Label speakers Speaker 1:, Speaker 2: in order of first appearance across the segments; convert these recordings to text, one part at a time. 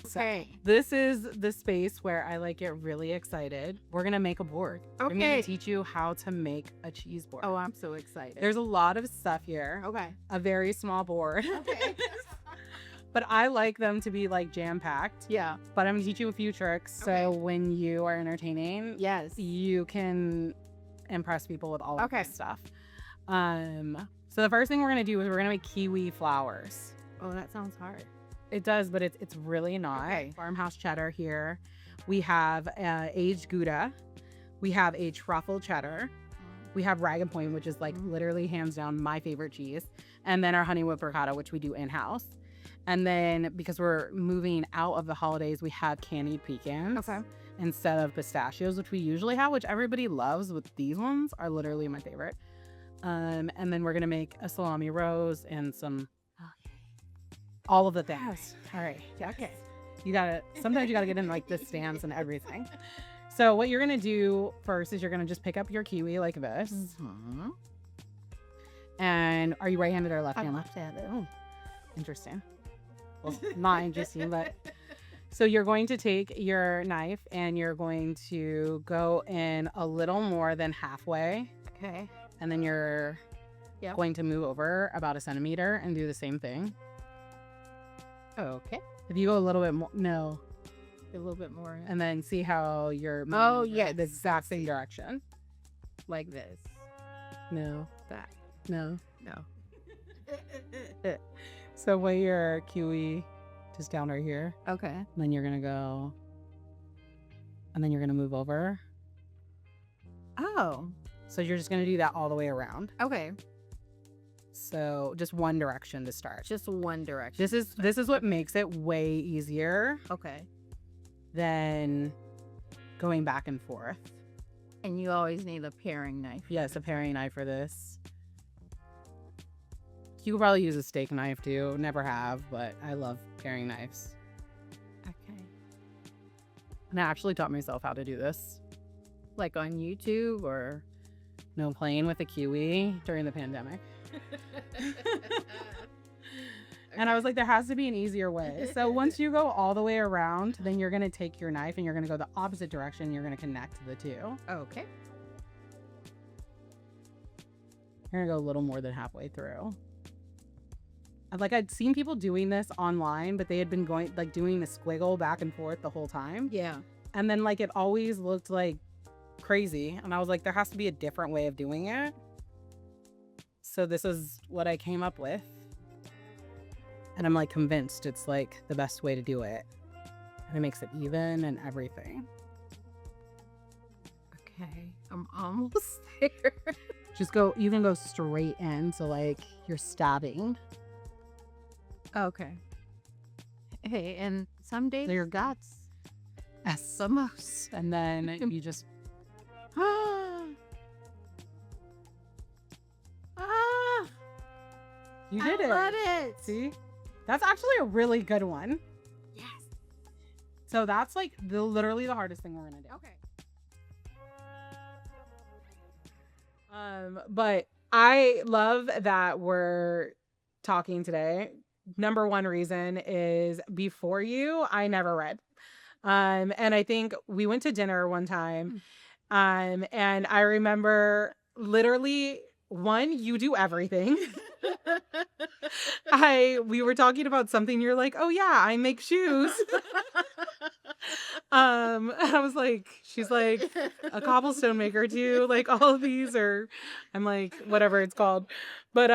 Speaker 1: Okay.
Speaker 2: So, this is the space where I like get really excited. We're going to make a board. I'm going
Speaker 1: Okay.
Speaker 2: to teach you how to make a cheese board.
Speaker 1: Oh, I'm so excited.
Speaker 2: There's a lot of stuff here.
Speaker 1: Okay.
Speaker 2: A very small board.
Speaker 1: Okay.
Speaker 2: But I like them to be like jam-packed.
Speaker 1: Yeah.
Speaker 2: But I'm going to teach you a few tricks. So
Speaker 1: Okay.
Speaker 2: when you are entertaining,
Speaker 1: Yes.
Speaker 2: you can impress people with all of
Speaker 1: Okay.
Speaker 2: this stuff. So the first thing we're going to do is we're going to make kiwi flowers.
Speaker 1: Oh, that sounds hard.
Speaker 2: It does, but it's really not.
Speaker 1: Okay.
Speaker 2: Farmhouse cheddar here. We have aged Gouda. We have a truffle cheddar. We have Rag and Point, which is like literally hands down my favorite cheese. And then our honey whipped ricotta, which we do in-house. And then because we're moving out of the holidays, we have candied pecans.
Speaker 1: Okay.
Speaker 2: Instead of pistachios, which we usually have, which everybody loves, with these ones are literally my favorite. And then we're gonna make a salami rose and some all of the things. All right.
Speaker 1: Yeah, okay.
Speaker 2: Sometimes you gotta get in like the stance and everything. So what you're gonna do first is you're gonna just pick up your kiwi like this.
Speaker 1: Mm-hmm.
Speaker 2: And are you right-handed or left-handed?
Speaker 1: I'm left-handed.
Speaker 2: Oh, interesting. Well, not interesting, but so you're going to take your knife and you're going to go in a little more than halfway.
Speaker 1: Okay.
Speaker 2: And then you're going to move over about 1 centimeter and do the same thing.
Speaker 1: Okay.
Speaker 2: If you go a little bit more, no.
Speaker 1: A little bit more.
Speaker 2: And then see how you're moving
Speaker 1: Oh,
Speaker 2: over
Speaker 1: yes.
Speaker 2: the exact same direction.
Speaker 1: Like this.
Speaker 2: No.
Speaker 1: That.
Speaker 2: No.
Speaker 1: No.
Speaker 2: So lay your kiwi just down right here.
Speaker 1: Okay.
Speaker 2: And then you're going to go. And then you're going to move over.
Speaker 1: Oh.
Speaker 2: So you're just going to do that all the way around.
Speaker 1: Okay.
Speaker 2: So just one direction to start.
Speaker 1: Just one direction.
Speaker 2: This is what makes it way easier
Speaker 1: Okay.
Speaker 2: than going back and forth.
Speaker 1: And you always need a paring knife.
Speaker 2: Yes, a paring knife for this. You could probably use a steak knife too. Never have, but I love paring knives.
Speaker 1: Okay.
Speaker 2: And I actually taught myself how to do this.
Speaker 1: Like on YouTube or?
Speaker 2: No, playing with a kiwi during the pandemic. And I was like, there has to be an easier way. So once you go all the way around, then you're going to take your knife and you're going to go the opposite direction. You're going to connect the two.
Speaker 1: Okay.
Speaker 2: You're going to go a little more than halfway through. I'd seen people doing this online, but they had been doing the squiggle back and forth the whole time.
Speaker 1: Yeah.
Speaker 2: And then it always looked like crazy. And I was like, there has to be a different way of doing it. So this is what I came up with. And I'm convinced it's the best way to do it. And it makes it even and everything.
Speaker 1: Okay. I'm almost there.
Speaker 2: You can go straight in. So you're stabbing.
Speaker 1: Okay. Hey, and some days
Speaker 2: Your guts.
Speaker 1: that's the most.
Speaker 2: And then you just, you did it.
Speaker 1: I love it.
Speaker 2: See? That's actually a really good one.
Speaker 1: Yes.
Speaker 2: So that's literally the hardest thing we're going to do.
Speaker 1: Okay.
Speaker 2: But I love that we're talking today. Number one reason is before you, I never read. And I think we went to dinner one time. And I remember literally, one, you do everything. We were talking about something. You're like, oh yeah, I make shoes. I was like, she's like a cobblestone maker too. All of these are, I'm like, whatever it's called. But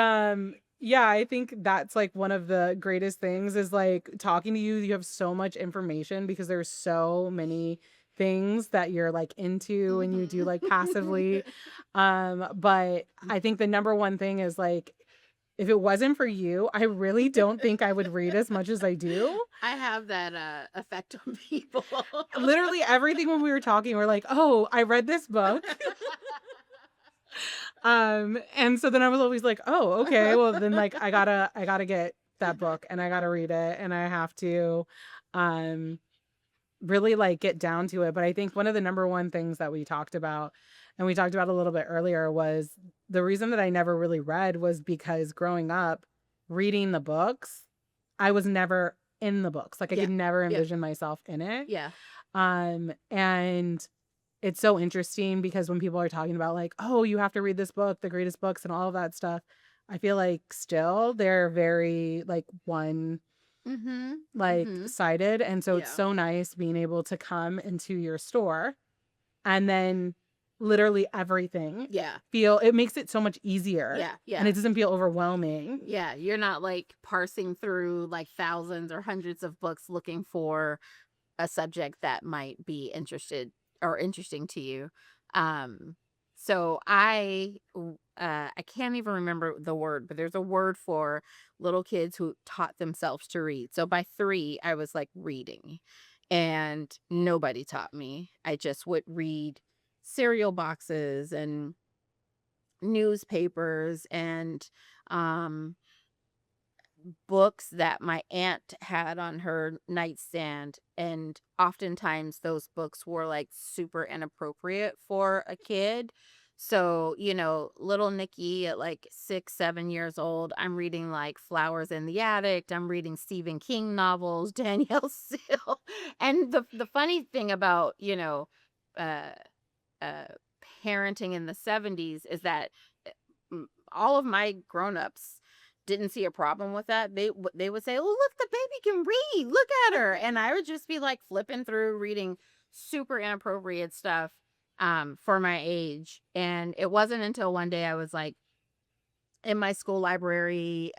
Speaker 2: yeah, I think that's one of the greatest things is talking to you. You have so much information because there's so many things that you're into and you do passively. But I think the number one thing is if it wasn't for you, I really don't think I would read as much as I do.
Speaker 1: I have that effect on people.
Speaker 2: Literally everything when we were talking, we're like, oh, I read this book. And so then I was always like, oh, okay, well then I gotta get that book and I gotta read it and I have to really get down to it. But I think one of the number one things that we talked about, and we talked about a little bit earlier, was the reason that I never really read was because growing up reading the books, I was never in the books. Like I
Speaker 1: Yeah.
Speaker 2: could never
Speaker 1: Yeah.
Speaker 2: envision myself in it.
Speaker 1: Yeah.
Speaker 2: And it's so interesting because when people are talking about like, oh, you have to read this book, the greatest books and all of that stuff, I feel like still they're very like one
Speaker 1: Mm-hmm.
Speaker 2: like
Speaker 1: Mm-hmm.
Speaker 2: sided. And so it's
Speaker 1: Yeah.
Speaker 2: so nice being able to come into your store and then literally everything
Speaker 1: Yeah.
Speaker 2: it makes it so much easier.
Speaker 1: Yeah.
Speaker 2: And
Speaker 1: Yeah.
Speaker 2: it doesn't feel overwhelming.
Speaker 1: Yeah. You're not like parsing through like thousands or hundreds of books looking for a subject that might be interesting to you. Um, so I can't even remember the word, but there's a word for little kids who taught themselves to read. So by 3, I was like reading, and nobody taught me. I just would read cereal boxes and newspapers and um books that my aunt had on her nightstand, and oftentimes those books were like super inappropriate for a kid. So, little Nikki at like 6, 7 years old, I'm reading like Flowers in the Attic. I'm reading Stephen King novels, Danielle Seal. And the funny thing about, uh, uh, parenting in the 70s is that all of my grown-ups didn't see a problem with that. They would say, "Oh, look, the baby can read. Look at her." And I would just be like flipping through reading super inappropriate stuff for my age. And it wasn't until one day I was like in my school library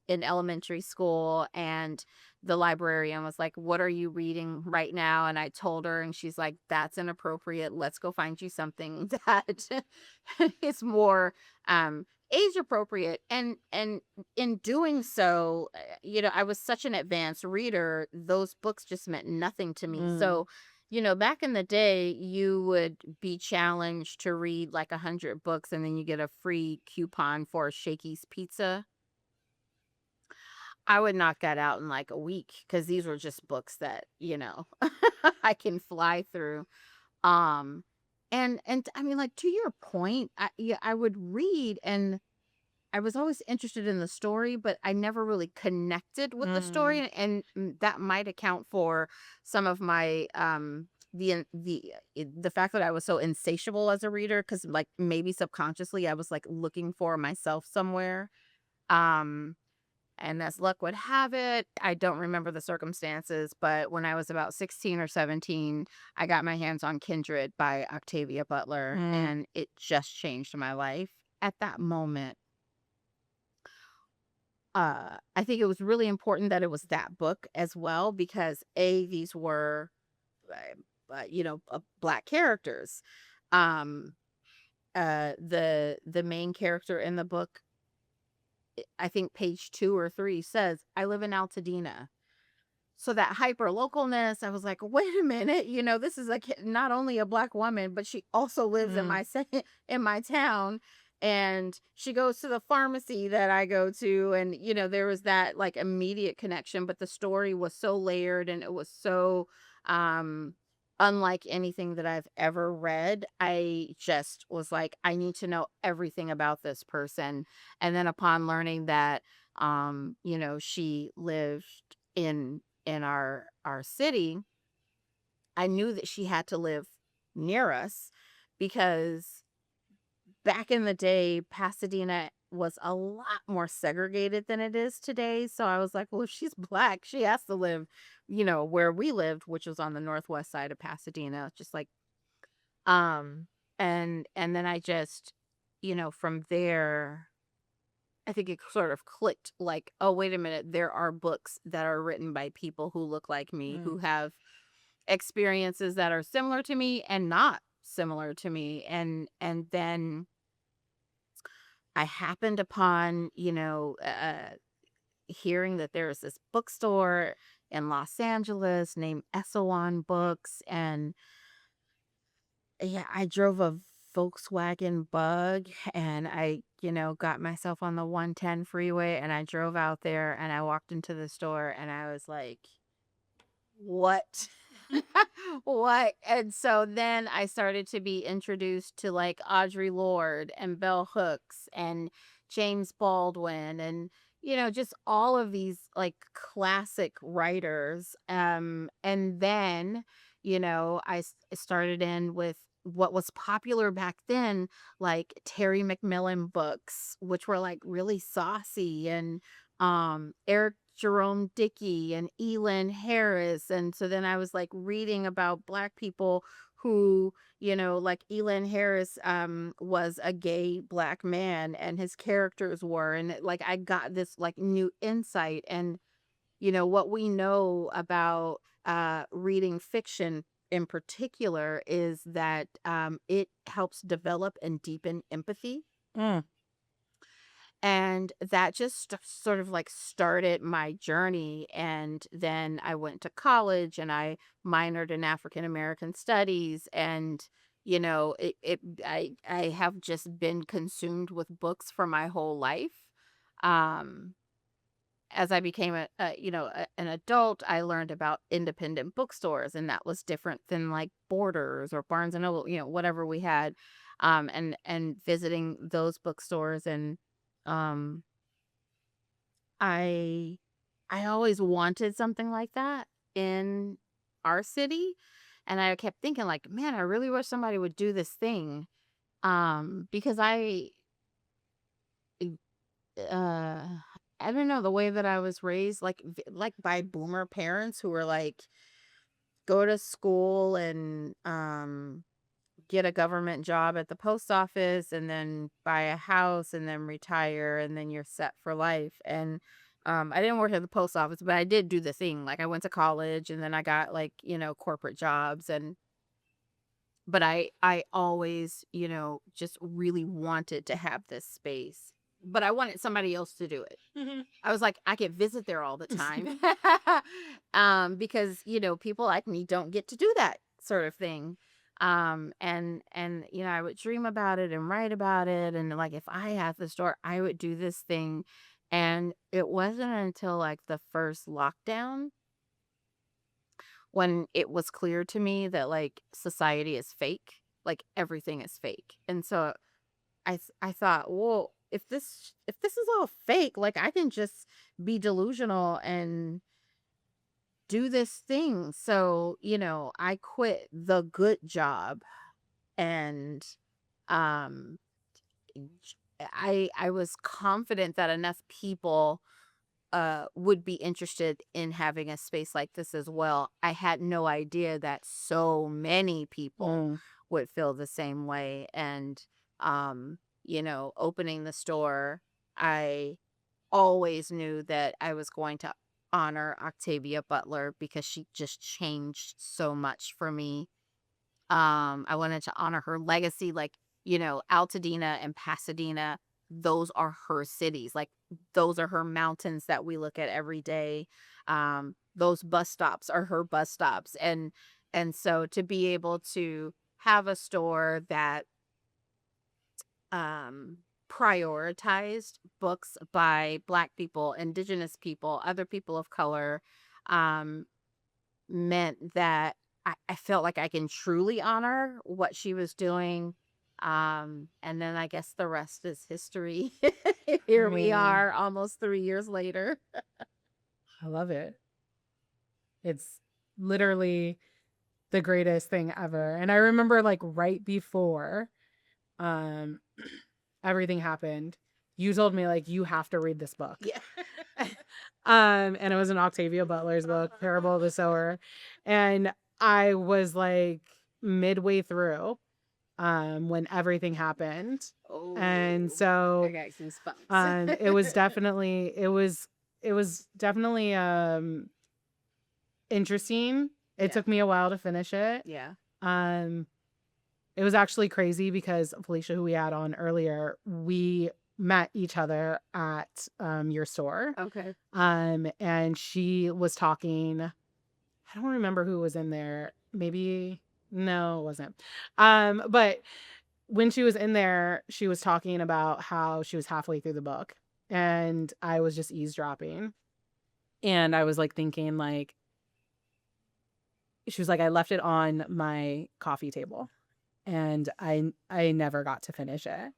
Speaker 1: in elementary school, and the librarian was like, "What are you reading right now?" And I told her, and she's like, "That's inappropriate. Let's go find you something that is more age appropriate." And in doing so, I was such an advanced reader, those books just meant nothing to me.
Speaker 2: Mm.
Speaker 1: So back in the day, you would be challenged to read like 100 books, and then you get a free coupon for Shakey's Pizza. I would knock that out in like a week because these were just books that, I can fly through. Um, and I mean, like to your point, I would read, and I was always interested in the story, but I never really connected with the
Speaker 2: Mm.
Speaker 1: story, and that might account for some of my the fact that I was so insatiable as a reader, because like maybe subconsciously I was like looking for myself somewhere. Um, and as luck would have it, I don't remember the circumstances, but when I was about 16 or 17, I got my hands on Kindred by Octavia Butler,
Speaker 2: Mm.
Speaker 1: and it just changed my life at that moment. I think it was really important that it was that book as well because these were, black characters. Um, the main character in the book, I think page 2 or 3 says, "I live in Altadena." So that hyper localness, I was like, wait a minute, this is like not only a black woman, but she also lives in
Speaker 2: Mm.
Speaker 1: in my town. And she goes to the pharmacy that I go to. And, there was that like immediate connection, but the story was so layered, and it was so um unlike anything that I've ever read. I just was like, I need to know everything about this person. And then upon learning that she lived in our city, I knew that she had to live near us because back in the day, Pasadena was a lot more segregated than it is today. So I was like, well, if she's black, she has to live, where we lived, which was on the northwest side of Pasadena, just like um and then I just, from there, I think it sort of clicked like, oh, wait a minute, there are books that are written by people who look like me, who
Speaker 2: Mm.
Speaker 1: have experiences that are similar to me and not similar to me. And then I happened upon, hearing that there is this bookstore in Los Angeles named Esalen Books. And yeah, I drove a Volkswagen Bug, and I, got myself on the 110 freeway, and I drove out there, and I walked into the store, and I was like, what? What? And so then I started to be introduced to like Audre Lorde and Bell Hooks and James Baldwin and, just all of these like classic writers. And then, started in with what was popular back then, like Terry McMillan books, which were like really saucy, and Eric Jerome Dickey and Elin Harris. And so then I was like reading about Black people who, like Elin Harris was a gay Black man, and his characters were, and like I got this like new insight. And what we know about reading fiction in particular is that it helps develop and deepen empathy.
Speaker 2: Mm.
Speaker 1: And that just sort of like started my journey. And then I went to college and I minored in African American studies. And, I have just been consumed with books for my whole life. Um, as I became an adult, I learned about independent bookstores, and that was different than like Borders or Barnes and Noble, whatever we had, and visiting those bookstores. And um, I I always wanted something like that in our city, and I kept thinking like, man, I really wish somebody would do this thing, because uh I don't know, the way that I was raised, like like by boomer parents who were like, go to school and get a government job at the post office, and then buy a house, and then retire, and then you're set for life. And I didn't work at the post office, but I did do the thing. Like I went to college, and then I got like, corporate jobs. And but I always, just really wanted to have this space. But I wanted somebody else to do it.
Speaker 2: Mhm.
Speaker 1: I was like, I could visit there all the time. Because, people like me don't get to do that sort of thing. And I would dream about it and write about it, and like if I had the store, I would do this thing. And it wasn't until like the first lockdown when it was clear to me that like society is fake, like everything is fake. And so I thought, well, if this is all fake, like I can just be delusional and do this thing. So, I quit the good job, and um I was confident that enough people would be interested in having a space like this as well. I had no idea that so many people
Speaker 2: Mm.
Speaker 1: would feel the same way. And opening the store, I always knew that I was going to honor Octavia Butler because she just changed so much for me. I wanted to honor her legacy, like, Altadena and Pasadena, those are her cities. Like, those are her mountains that we look at every day. Those bus stops are her bus stops. And so to be able to have a store that um prioritized books by Black people, indigenous people, other people of color, um meant that I felt like I can truly honor what she was doing. And then I guess the rest is history.
Speaker 2: I
Speaker 1: Here we
Speaker 2: mean,
Speaker 1: are almost 3 years later.
Speaker 2: I love it. It's literally the greatest thing ever. And I remember like right before um everything happened, you told me like you have to read this book.
Speaker 1: Yeah.
Speaker 2: And it was an Octavia Butler's book, Parable of the Sower. And I was like midway through when everything happened. And
Speaker 1: Oh, I
Speaker 2: so
Speaker 1: got goosebumps.
Speaker 2: it was definitely interesting. It
Speaker 1: Yeah.
Speaker 2: took me a while to finish it.
Speaker 1: Yeah.
Speaker 2: Um it was actually crazy because Felicia, who we had on earlier, we met each other at your store.
Speaker 1: Okay.
Speaker 2: And she was talking. I don't remember who was in there. Maybe no, it wasn't. But when she was in there, she was talking about how she was halfway through the book, and I was just eavesdropping, and I was like thinking like she was like I left it on my coffee table, and I never got to finish it.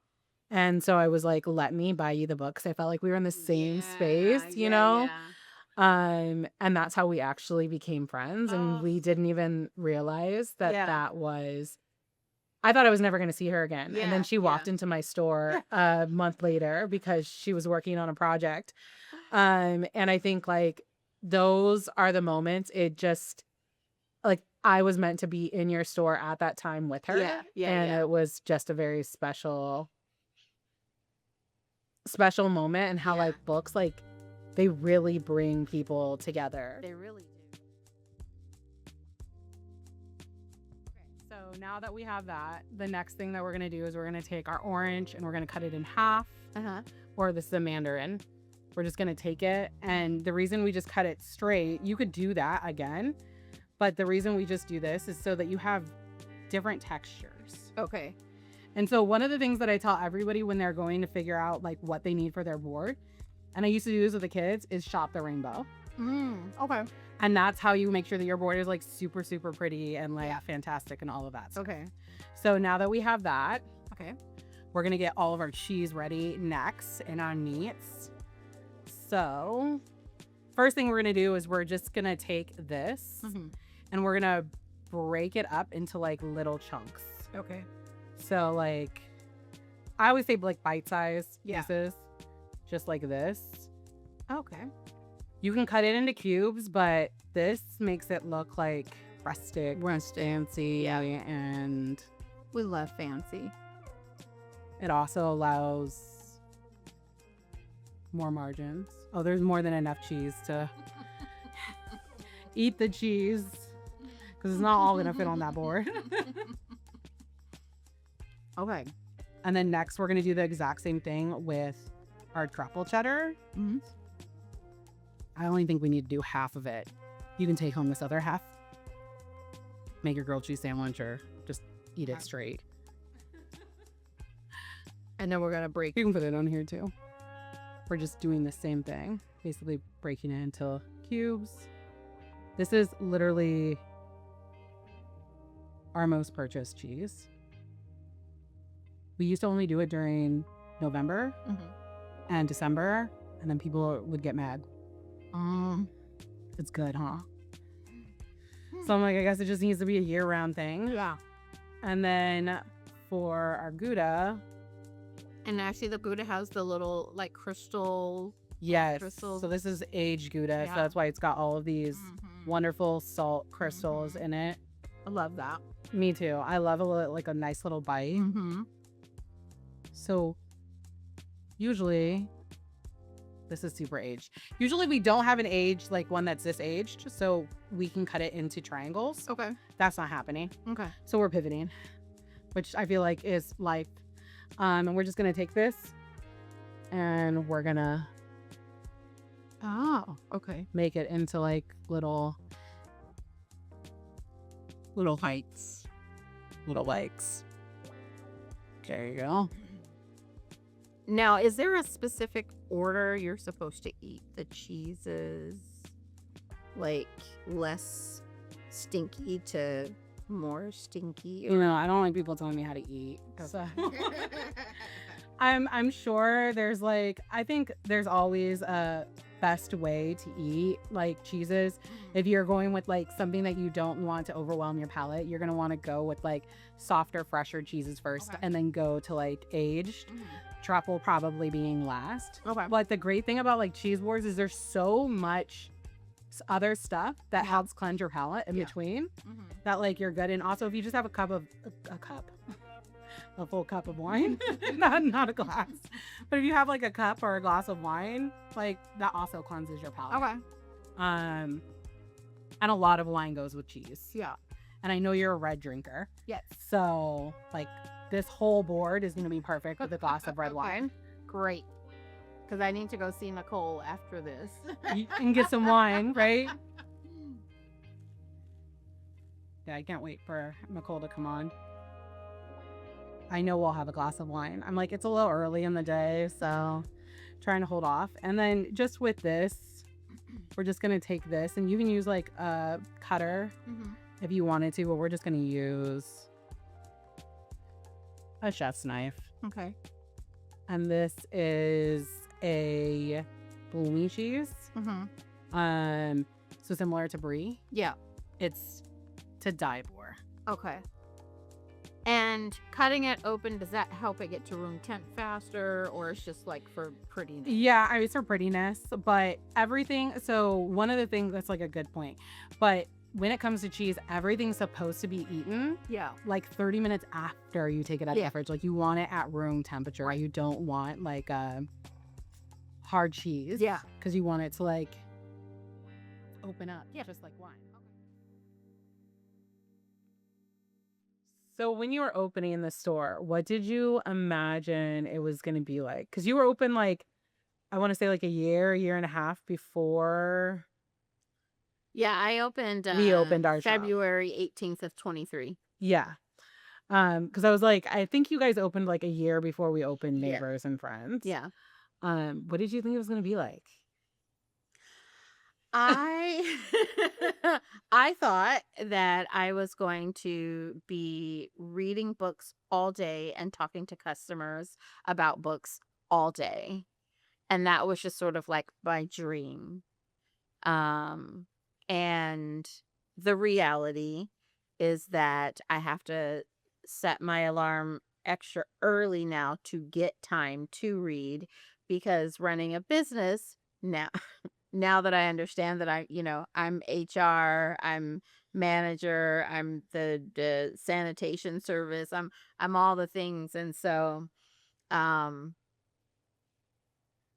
Speaker 2: And so I was like, let me buy you the book, 'cause I felt like we were in the same space, you
Speaker 1: Yeah,
Speaker 2: know?
Speaker 1: yeah.
Speaker 2: And that's how we actually became friends, and
Speaker 1: Oh,
Speaker 2: we didn't even realize that
Speaker 1: yeah.
Speaker 2: that was I thought I was never gonna see her again, and then
Speaker 1: Yeah,
Speaker 2: she
Speaker 1: yeah.
Speaker 2: walked into my store a month later because she was working on a project. And I think, like, those are the moments it just like, I was meant to be in your store at that time with her,
Speaker 1: Yeah, yeah,
Speaker 2: and
Speaker 1: yeah.
Speaker 2: it was just a very special moment, and how,
Speaker 1: Yeah.
Speaker 2: like, books, like, they really bring people together.
Speaker 1: They really do.
Speaker 2: Okay, so now that we have that, the next thing that we're gonna do is we're gonna take our orange and we're gonna cut it in half,
Speaker 1: Uh-huh.
Speaker 2: or this is a mandarin. We're just gonna take it, and the reason we just cut it straight, you could do that again, but the reason we just do this is so that you have different textures.
Speaker 1: Okay.
Speaker 2: And so one of the things that I tell everybody when they're going to figure out like what they need for their board, and I used to do this with the kids, is shop the rainbow.
Speaker 1: Okay.
Speaker 2: And that's how you make sure that your board is like super, super pretty and like
Speaker 1: Yeah.
Speaker 2: fantastic and all of that stuff.
Speaker 1: Okay.
Speaker 2: So now that we have that,
Speaker 1: Okay.
Speaker 2: we're gonna get all of our cheese ready next in our neats. So first thing we're gonna do is we're just gonna take this and we're gonna break it up into like little chunks.
Speaker 1: Okay.
Speaker 2: So like I always say like bite-sized
Speaker 1: Yeah.
Speaker 2: pieces, just like this.
Speaker 1: Okay.
Speaker 2: You can cut it into cubes, but this makes it look like rustic,
Speaker 1: Fancy. Yeah.
Speaker 2: and
Speaker 1: We love fancy.
Speaker 2: it also allows more margins. Oh, there's more than enough cheese to eat the cheese, because it's not all gonna fit on that board.
Speaker 1: Okay.
Speaker 2: And then next we're gonna do the exact same thing with our truffle cheddar.
Speaker 1: Mhm.
Speaker 2: I only think we need to do half of it. You can take home this other half, make your grilled cheese sandwich, or just eat it straight.
Speaker 1: And then we're gonna break.
Speaker 2: You can put it on here too. We're just doing the same thing, basically breaking it into cubes. This is literally our most purchased cheese. We used to only do it during November and December, and then people would get mad. It's good, huh? So I'm like, I guess it just needs to be a year-round thing.
Speaker 1: Yeah.
Speaker 2: And then for our Gouda,
Speaker 1: And actually, the Gouda has the little like crystal.
Speaker 2: yes.
Speaker 1: Crystals.
Speaker 2: So this is aged Gouda,
Speaker 1: Yeah.
Speaker 2: so that's why it's got all of these wonderful salt crystals
Speaker 1: Mhm.
Speaker 2: in it.
Speaker 1: I love that.
Speaker 2: Me too. I love like a nice little bite. So usually this is super aged. Usually we don't have an aged like one that's this aged, so we can cut it into triangles.
Speaker 1: Okay.
Speaker 2: That's not happening.
Speaker 1: Okay.
Speaker 2: So we're pivoting, which I feel like is life. And we're just gonna take this and we're gonna
Speaker 1: Oh. Okay.
Speaker 2: make it into like little heights, little likes. There you go.
Speaker 1: Now, is there a specific order you're supposed to eat the cheeses? Like less stinky to more stinky?
Speaker 2: You know, I don't like people telling me how to eat. So I'm sure there's like, I think there's always a best way to eat like cheeses. If you're going with like something that you don't want to overwhelm your palate, you're gonna want to go with like softer, fresher cheeses first,
Speaker 1: Okay.
Speaker 2: and then go to like aged. Truffle probably being last.
Speaker 1: Okay.
Speaker 2: But the great thing about like cheese wars is there's so much other stuff that
Speaker 1: Yeah.
Speaker 2: helps cleanse your palate in
Speaker 1: Yeah.
Speaker 2: between that like you're good. And also if you just have a full cup of wine, not a glass, but if you have like a cup or a glass of wine, like that also cleanses your palate.
Speaker 1: Okay.
Speaker 2: And a lot of wine goes with cheese.
Speaker 1: Yeah.
Speaker 2: And I know you're a red drinker,
Speaker 1: Yes.
Speaker 2: so like this whole board is going to be perfect with a glass of red wine.
Speaker 1: Great. Because I need to go see Nicole after this.
Speaker 2: You can get some wine, right? Yeah, I can't wait for Nicole to come on. I know we'll have a glass of wine. I'm like, it's a little early in the day, so trying to hold off. And then just with this, we're just going to take this, and you can use like a cutter if you wanted to, but we're just going to use a chef's knife.
Speaker 1: Okay.
Speaker 2: and this is a bloomy cheese.
Speaker 1: Mhm.
Speaker 2: So similar to brie.
Speaker 1: Yeah.
Speaker 2: It's to die for.
Speaker 1: Okay. And cutting it open, does that help it get to room temp faster, or it's just like for prettiness?
Speaker 2: Yeah, I mean, it's for prettiness, but everything. So one of the things that's like a good point, but when it comes to cheese, everything's supposed to be eaten
Speaker 1: Yeah.
Speaker 2: like 30 minutes after you take it out of
Speaker 1: Yeah.
Speaker 2: the fridge. Like you want it at room temperature. You don't want like hard cheese.
Speaker 1: Yeah.
Speaker 2: Because you want it to like open up. Yeah. Just like wine. So when you were opening the store, what did you imagine it was going to be like? Because you were open like, I want to say like a year and a half before
Speaker 1: Yeah, I opened
Speaker 2: we opened our shop.
Speaker 1: February 18th of 23.
Speaker 2: Yeah. Because I was like, I think you guys opened like a year before we opened
Speaker 1: Yeah.
Speaker 2: Neighbors and Friends.
Speaker 1: Yeah.
Speaker 2: What did you think it was going to be like?
Speaker 1: I I thought that I was going to be reading books all day and talking to customers about books all day. And that was just sort of like my dream. Um and the reality is that I have to set my alarm extra early now to get time to read, because running a business now now that I understand that I'm HR, I'm manager, I'm the sanitation service, I'm all the things. And so um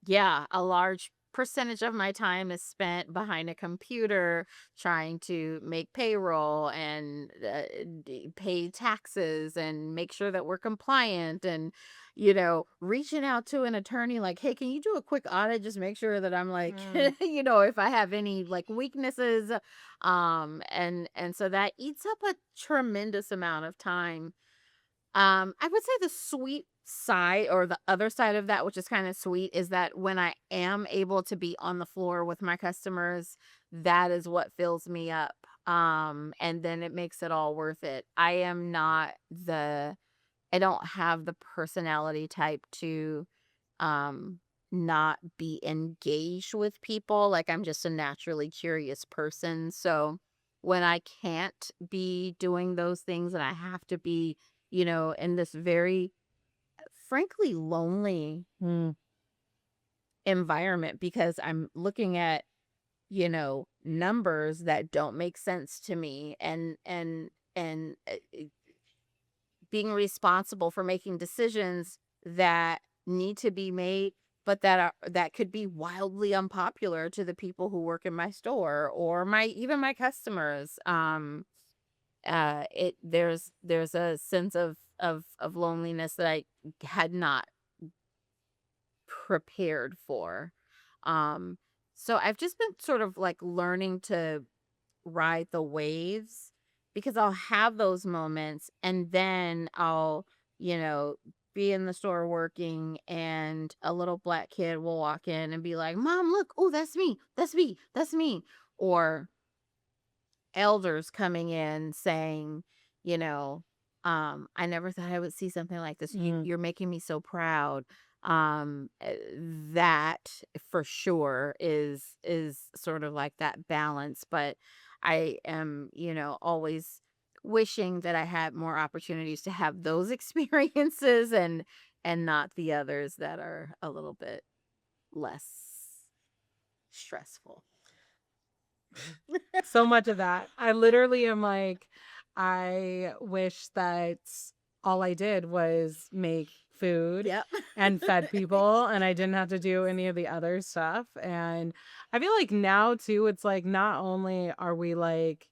Speaker 1: yeah, a large percentage of my time is spent behind a computer trying to make payroll and pay taxes and make sure that we're compliant, and reaching out to an attorney like, hey, can you do a quick audit, just make sure that I'm like if I have any like weaknesses, and so that eats up a tremendous amount of time. I would say the sweet side, or the other side of that, which is kind of sweet, is that when I am able to be on the floor with my customers, that is what fills me up. And then it makes it all worth it. I don't have the personality type to um not be engaged with people. Like, I'm just a naturally curious person. So when I can't be doing those things and I have to be, in this very frankly lonely
Speaker 2: Mm.
Speaker 1: environment, because I'm looking at, numbers that don't make sense to me, and being responsible for making decisions that need to be made, but that could be wildly unpopular to the people who work in my store, or my customers. It there's a sense of loneliness that I had not prepared for. Um, so I've just been sort of like learning to ride the waves, because I'll have those moments and then I'll, you know, be in the store working, and a little black kid will walk in and be like, "Mom, look, oh, that's me. That's me. That's me." Or elders coming in saying, I never thought I would see something like this.
Speaker 2: Mm.
Speaker 1: You're making me so proud. That for sure is sort of like that balance. But I am, always wishing that I had more opportunities to have those experiences, and not the others that are a little bit less stressful.
Speaker 2: So much of that. I literally am like, I wish that all I did was make food
Speaker 1: Yep.
Speaker 2: and fed people and I didn't have to do any of the other stuff. And I feel like now too, it's like not only are we like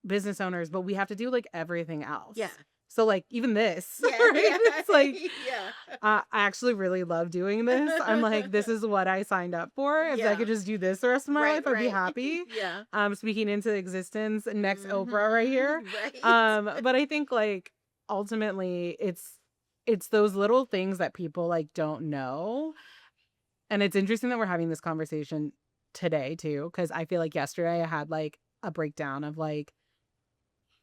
Speaker 2: business owners, but we have to do like everything else.
Speaker 1: Yeah.
Speaker 2: So like even this,
Speaker 1: Yeah,
Speaker 2: right?
Speaker 1: yeah,
Speaker 2: It's like
Speaker 1: yeah.
Speaker 2: I actually really love doing this. I'm like, this is what I signed up for. If I could
Speaker 1: Yeah.
Speaker 2: just do this the rest of my
Speaker 1: Right,
Speaker 2: life, I'd be
Speaker 1: right.
Speaker 2: happy.
Speaker 1: Yeah.
Speaker 2: Speaking into existence, next Oprah right here.
Speaker 1: Right.
Speaker 2: But I think like ultimately it's those little things that people like don't know. And it's interesting that we're having this conversation today too, because I feel like yesterday I had like a breakdown of like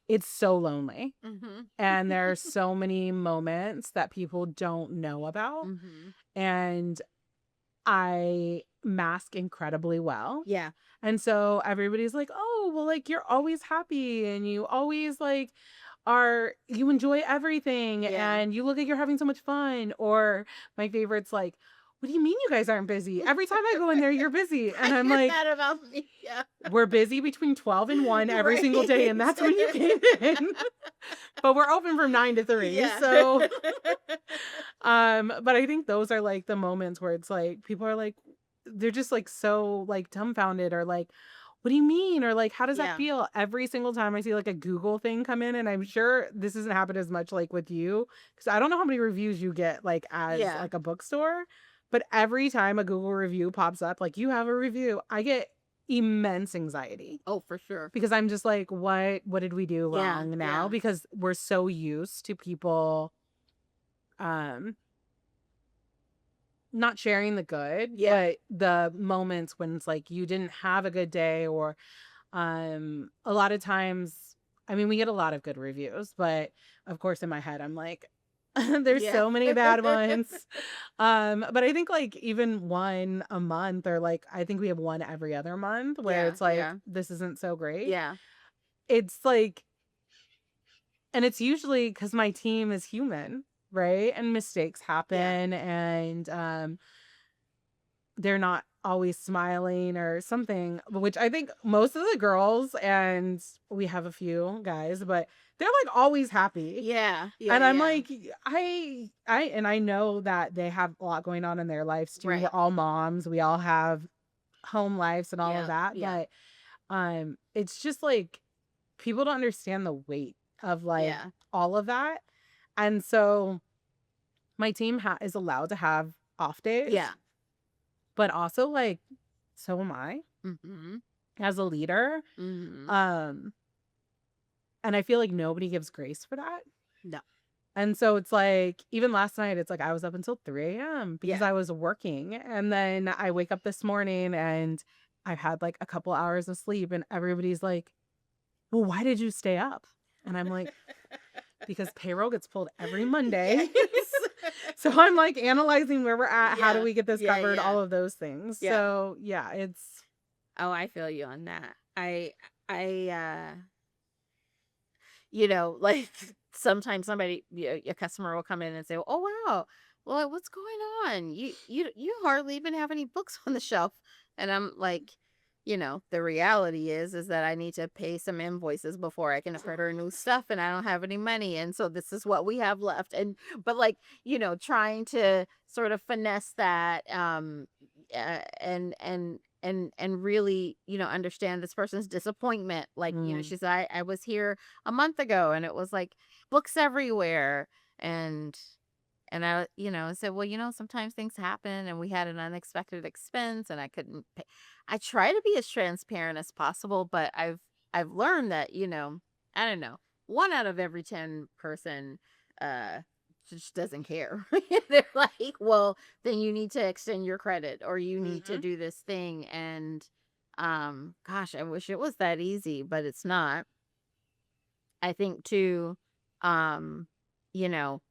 Speaker 2: it's so lonely.
Speaker 1: Mhm.
Speaker 2: And there are so many moments that people don't know about.
Speaker 1: Mhm.
Speaker 2: And I mask incredibly well.
Speaker 1: Yeah.
Speaker 2: And so everybody's like, "Oh, well, like you're always happy and you always like you enjoy everything
Speaker 1: Yeah.
Speaker 2: and you look like you're having so much fun." Or my favorite's like, "What do you mean you guys aren't busy? Every time I go in there, you're busy."
Speaker 1: I
Speaker 2: And I'm
Speaker 1: hear
Speaker 2: like,
Speaker 1: that about me. Yeah.
Speaker 2: "We're busy between 12 and 1 every single day, and
Speaker 1: Right.
Speaker 2: that's when you came in." But we're open from 9 to 3.
Speaker 1: Yeah.
Speaker 2: So, but I think those are like the moments where it's like people are like they're just like so like dumbfounded or like, what do you mean? Or like, how does that
Speaker 1: Yeah.
Speaker 2: feel? Every single time I see like a Google thing come in, and I'm sure this doesn't happen as much like with you, because I don't know how many reviews you get like as
Speaker 1: Yeah.
Speaker 2: like a bookstore, but every time a Google review pops up, like you have a review, I get immense anxiety
Speaker 1: Oh, for sure.
Speaker 2: because I'm just like, what did we do
Speaker 1: Yeah.
Speaker 2: wrong now?
Speaker 1: Yeah.
Speaker 2: Because we're so used to people um not sharing the good,
Speaker 1: Yeah.
Speaker 2: but the moments when it's like you didn't have a good day, or a lot of times, I mean, we get a lot of good reviews, but of course in my head I'm like there's
Speaker 1: Yeah.
Speaker 2: so many bad ones. But I think like even one a month, or like I think we have one every other month where
Speaker 1: Yeah.
Speaker 2: it's like
Speaker 1: Yeah.
Speaker 2: this isn't so great.
Speaker 1: Yeah.
Speaker 2: It's like, and it's usually because my team is human, right? And mistakes
Speaker 1: Yeah.
Speaker 2: happen, and they're not always smiling or something, which I think most of the girls, and we have a few guys, but they're like always happy.
Speaker 1: Yeah. Yeah.
Speaker 2: And I'm
Speaker 1: Yeah.
Speaker 2: like, I know that they have a lot going on in their lives too. We're
Speaker 1: Right.
Speaker 2: all moms, we all have home lives and all of
Speaker 1: Yeah.
Speaker 2: that,
Speaker 1: Yeah.
Speaker 2: but it's just like people don't understand the weight of like
Speaker 1: Yeah.
Speaker 2: all of that. And so my team is allowed to have off days,
Speaker 1: Yeah.
Speaker 2: but also like so am I
Speaker 1: Mhm.
Speaker 2: as a leader.
Speaker 1: Mhm.
Speaker 2: Um and I feel like nobody gives grace for that.
Speaker 1: No.
Speaker 2: And so it's like even last night it's like I was up until 3 a.m. because
Speaker 1: Yeah.
Speaker 2: I was working, and then I wake up this morning and I've had like a couple hours of sleep, and everybody's like, "Well, why did you stay up?" And I'm like, because payroll gets pulled every Monday.
Speaker 1: Yes.
Speaker 2: So I'm like analyzing where we're at, how do
Speaker 1: Yeah.
Speaker 2: we get this
Speaker 1: Yeah.
Speaker 2: covered,
Speaker 1: Yeah.
Speaker 2: all of those things.
Speaker 1: Yeah.
Speaker 2: So yeah, it's
Speaker 1: Oh, I feel you on that. I like sometimes somebody, a customer will come in and say, "Oh wow, well, what's going on? You hardly even have any books on the shelf." And I'm like, the reality is that I need to pay some invoices before I can order new stuff, and I don't have any money, and so this is what we have left. And but like, trying to sort of finesse that, and really, understand this person's disappointment. Like,
Speaker 2: mm,
Speaker 1: she said, I was here a month ago and it was like books everywhere. And I, said, well, sometimes things happen and we had an unexpected expense and I couldn't pay. I try to be as transparent as possible, but I've learned that, I don't know, 1 out of every 10 person uh just doesn't care. They're like, well, then you need to extend your credit or you need to
Speaker 2: mhm.
Speaker 1: do this thing. And gosh, I wish it was that easy, but it's not. I think too,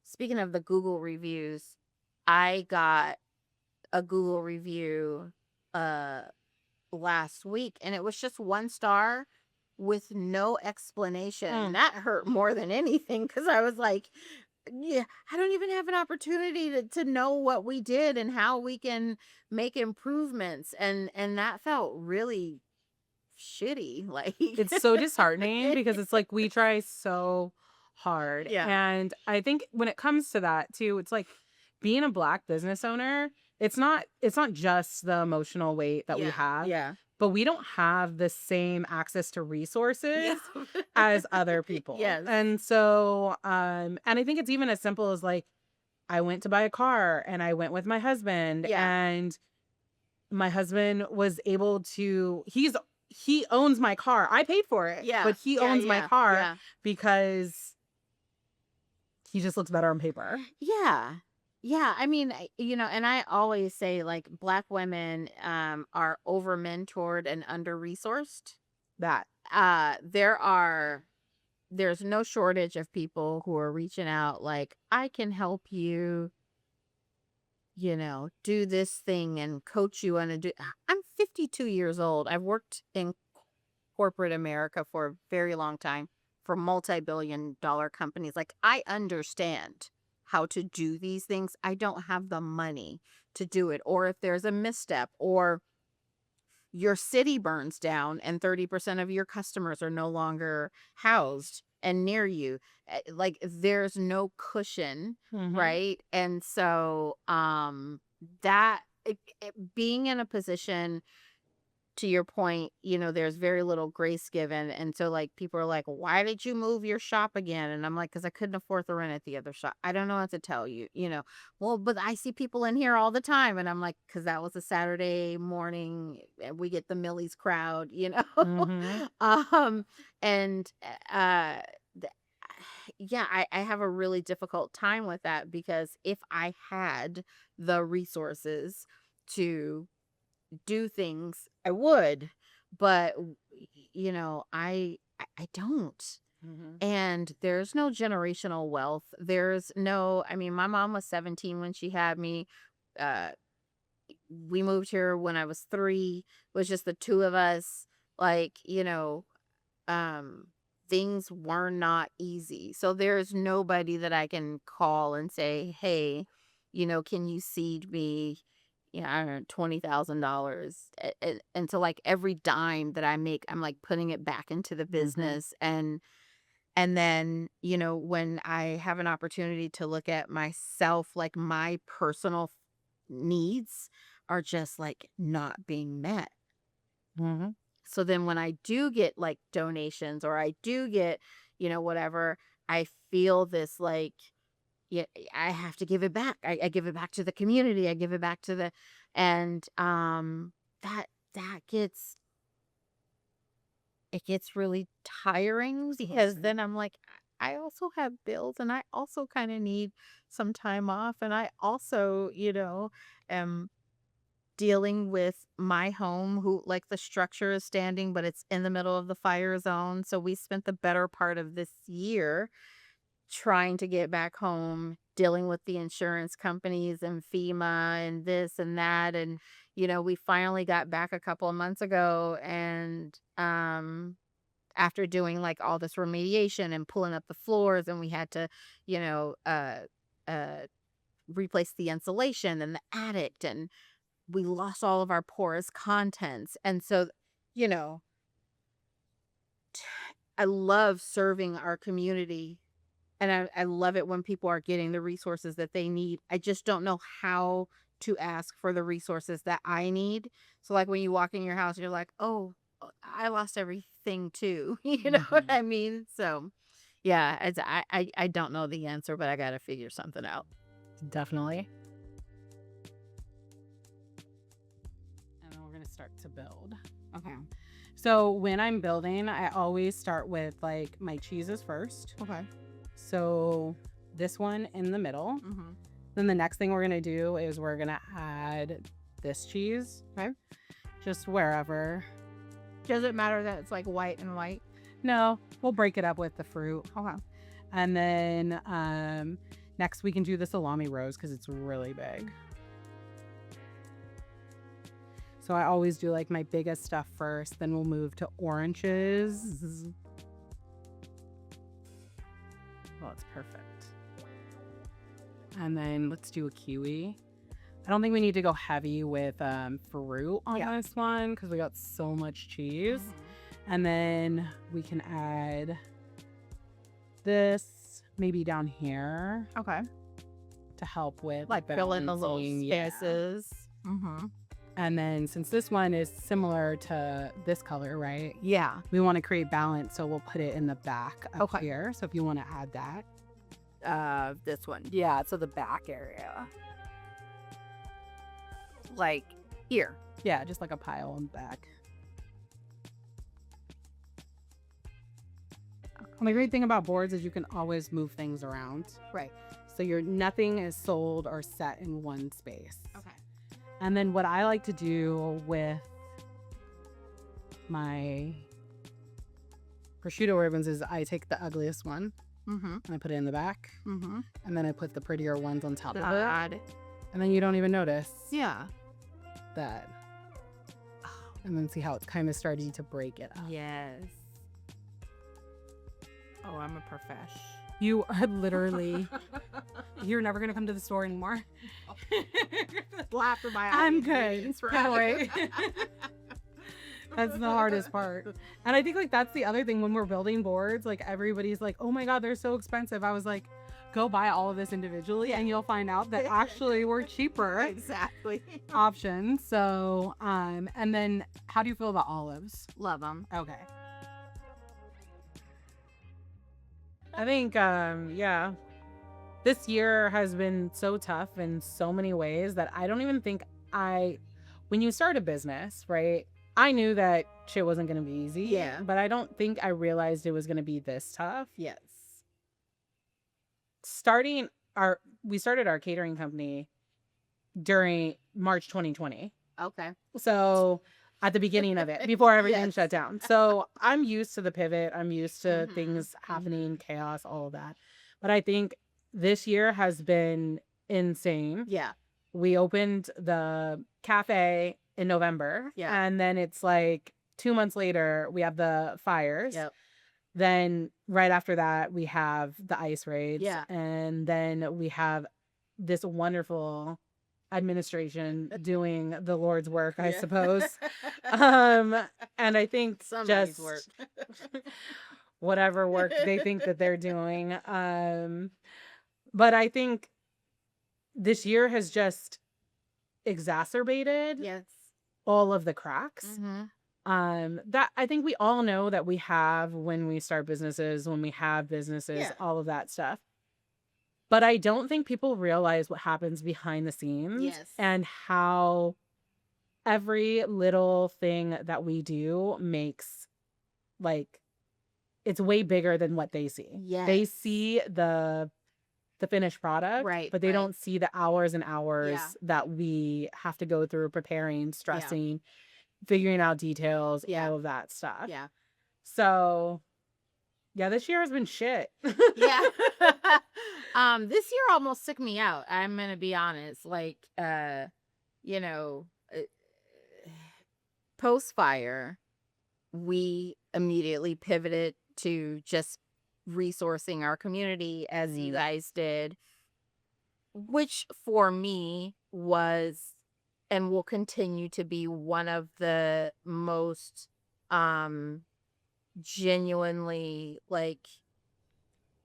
Speaker 1: speaking of the Google reviews, I got a Google review uh last week and it was just 1 star with no explanation.
Speaker 2: Mm.
Speaker 1: That hurt more than anything because I was like, yeah, I don't even have an opportunity to know what we did and how we can make improvements. And that felt really shitty. Like,
Speaker 2: It's so disheartening because it's like we try so hard.
Speaker 1: yeah.
Speaker 2: And I think when it comes to that too, it's like being a Black business owner, it's not just the emotional weight that we
Speaker 1: Yeah.
Speaker 2: have,
Speaker 1: Yeah.
Speaker 2: but we don't have the same access to
Speaker 1: Yeah.
Speaker 2: resources as other people.
Speaker 1: Yes.
Speaker 2: And so and I think it's even as simple as like I went to buy a car and I went with my husband,
Speaker 1: Yeah.
Speaker 2: and my husband was able to he owns my car. I paid for it,
Speaker 1: Yeah.
Speaker 2: but he
Speaker 1: Yeah.
Speaker 2: owns my
Speaker 1: Yeah.
Speaker 2: car
Speaker 1: Yeah.
Speaker 2: because he just looks better on paper.
Speaker 1: Yeah. Yeah. I mean, and I always say like Black women are over mentored and under resourced.
Speaker 2: That
Speaker 1: There are there's no shortage of people who are reaching out like, I can help you, do this thing and coach you on I'm 52 years old. I've worked in corporate America for a very long time for multi-billion-dollar companies. Like, I understand how to do these things. I don't have the money to do it. Or if there's a misstep, or your city burns down and 30% of your customers are no longer housed and near you, like, there's no cushion,
Speaker 2: Mm-hmm.
Speaker 1: right? And so that being in a position, to your point, there's very little grace given. And so, like, people are like, why did you move your shop again? And I'm like, because I couldn't afford the rent at the other shop. I don't know what to tell you. Well, but I see people in here all the time. And I'm like, because that was a Saturday morning. And we get the Millie's crowd.
Speaker 2: Mm-hmm.
Speaker 1: um, and, th- yeah, I have a really difficult time with that, because if I had the resources to do things, I would, but I don't.
Speaker 2: Mm-hmm.
Speaker 1: And there's no generational wealth. There's no, I mean, my mom was 17 when she had me. Uh we moved here when I was 3. It was just the two of us. Like, um things were not easy. So there's nobody that I can call and say, "Hey, can you seed me, I don't know, $20,000?" And so, like, every dime that I make, I'm like putting it back into the
Speaker 2: Mm-hmm.
Speaker 1: business. And then, when I have an opportunity to look at myself, like, my personal needs are just like not being met.
Speaker 2: Mm-hmm.
Speaker 1: So then when I do get, like, donations, or I do get, whatever, I feel this, like, yeah, I have to give it back. I give it back to the community. I give it back to the, and that that gets it gets really tiring, because
Speaker 2: Right.
Speaker 1: then I'm like, I also have bills, and I also kind of need some time off, and I also, am dealing with my home, who, like, the structure is standing, but it's in the middle of the fire zone. So we spent the better part of this year trying to get back home, dealing with the insurance companies and FEMA and this and that. And, we finally got back a couple of months ago. And after doing, like, all this remediation and pulling up the floors, and we had to, you know, uh, replace the insulation in the attic, and we lost all of our porous contents. And so, you know, I love serving our community, and I love it when people are getting the resources that they need. I just don't know how to ask for the resources that I need. So, like, when you walk in your house, you're like, oh, I lost everything too. You know what
Speaker 2: Mm-hmm.
Speaker 1: I mean? So, yeah, I don't know the answer, but I got to figure something out.
Speaker 2: Definitely. And then we're going to start to build.
Speaker 1: Okay.
Speaker 2: So when I'm building, I always start with like my cheeses first.
Speaker 1: Okay.
Speaker 2: So this one in the middle.
Speaker 1: Mm-hmm.
Speaker 2: Then the next thing we're going to do is we're going to add this cheese.
Speaker 1: Okay.
Speaker 2: Just wherever.
Speaker 1: Does it matter that it's like white and white?
Speaker 2: No, we'll break it up with the fruit.
Speaker 1: Okay.
Speaker 2: And then next we can do the salami rose because it's really big. So I always do like my biggest stuff first, then we'll move to oranges. Well, it's perfect. And then let's do a kiwi. I don't think we need to go heavy with fruit on this one because we got so much cheese.
Speaker 1: Mm-hmm.
Speaker 2: And then we can add this maybe down here.
Speaker 1: Okay.
Speaker 2: To help with
Speaker 1: Like fill in the little spaces.
Speaker 2: Yeah.
Speaker 1: Mm-hmm.
Speaker 2: And then since this one is similar to this color, right?
Speaker 1: Yeah.
Speaker 2: We want to create balance, so we'll put it in the back up here. So if you want to add that.
Speaker 1: This one.
Speaker 2: Yeah, so the back area.
Speaker 1: Like here.
Speaker 2: Yeah, just like a pile in the back. And the great thing about boards is you can always move things around.
Speaker 1: Right.
Speaker 2: So nothing is sold or set in one space.
Speaker 1: Okay.
Speaker 2: And then what I like to do with my prosciutto ribbons is I take the ugliest one
Speaker 1: Mm-hmm.
Speaker 2: and I put it in the back,
Speaker 1: Mm-hmm.
Speaker 2: and then I put the prettier ones on top of it,
Speaker 1: God.
Speaker 2: and then you don't even notice
Speaker 1: Yeah.
Speaker 2: that. And then see how it's kind of starting to break it up.
Speaker 1: Yes. Oh, I'm a profesh.
Speaker 2: You are literally, you're never gonna come to the store anymore.
Speaker 1: Laugh for my
Speaker 2: I'm good.
Speaker 1: audience,
Speaker 2: Can't wait. That's the hardest part. And I think like that's the other thing when we're building boards, like everybody's like, oh my God, they're so expensive. I was like, go buy all of this individually and you'll find out that actually we're cheaper
Speaker 1: Exactly.
Speaker 2: options. So, and then how do you feel about olives?
Speaker 1: Love them.
Speaker 2: Okay. I think, yeah, this year has been so tough in so many ways that I don't even think when you start a business, right? I knew that shit wasn't going to be easy.
Speaker 1: Yeah.
Speaker 2: But I don't think I realized it was going to be this tough.
Speaker 1: Yes.
Speaker 2: We started our catering company during March 2020.
Speaker 1: Okay.
Speaker 2: So at the beginning of it, before everything
Speaker 1: Yes.
Speaker 2: shut down. So I'm used to the pivot. I'm used to
Speaker 1: Mhm,
Speaker 2: things happening, chaos, all of that. But I think this year has been insane.
Speaker 1: Yeah.
Speaker 2: We opened the cafe in November.
Speaker 1: Yeah.
Speaker 2: And then it's like 2 months later, we have the fires.
Speaker 1: Yep.
Speaker 2: Then right after that, we have the ice raids.
Speaker 1: Yeah.
Speaker 2: And then we have this wonderful administration doing the Lord's work, I suppose. And I think
Speaker 1: Somebody's
Speaker 2: just
Speaker 1: work.
Speaker 2: whatever work they think that they're doing. But I think this year has just exacerbated
Speaker 1: Yes.
Speaker 2: all of the cracks.
Speaker 1: Mm-hmm.
Speaker 2: That I think we all know that we have when we start businesses, when we have businesses,
Speaker 1: Yeah.
Speaker 2: all of that stuff. But I don't think people realize what happens behind the scenes.
Speaker 1: Yes.
Speaker 2: And how every little thing that we do makes, like, it's way bigger than what they see.
Speaker 1: Yes.
Speaker 2: They see the finished product,
Speaker 1: Right,
Speaker 2: but they
Speaker 1: right.
Speaker 2: don't see the hours and hours
Speaker 1: Yeah.
Speaker 2: that we have to go through preparing, stressing, figuring out details,
Speaker 1: Yeah.
Speaker 2: all of that stuff.
Speaker 1: Yeah.
Speaker 2: So, yeah, this year has been shit.
Speaker 1: Yeah. This year almost took me out. I'm gonna be honest. Like, you know, post fire, we immediately pivoted to just resourcing our community as you guys did, which for me was and will continue to be one of the most genuinely like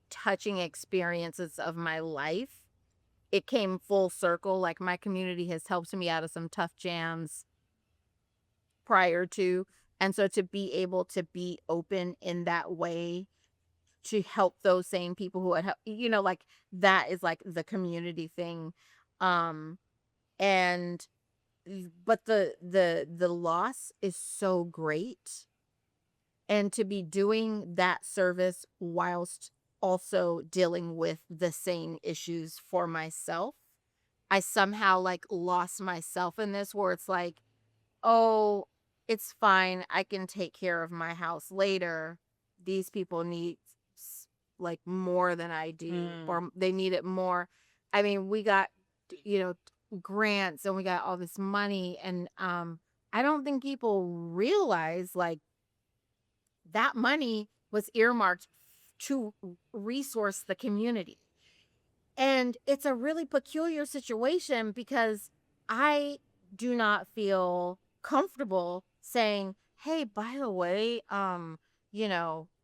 Speaker 1: touching experiences of my life. It came full circle. Like, my community has helped me out of some tough jams prior to, and so to be able to be open in that way to help those same people who had like, that is like the community thing. And but the loss is so great, and to be doing that service whilst also dealing with the same issues for myself, I somehow like lost myself in this, where it's like, oh, it's fine, I can take care of my house later. These people need like more than I do, or they need it more. I mean, we got grants and we got all this money, and I don't think people realize like that money was earmarked to resource the community. And it's a really peculiar situation because I do not feel comfortable saying, hey, by the way,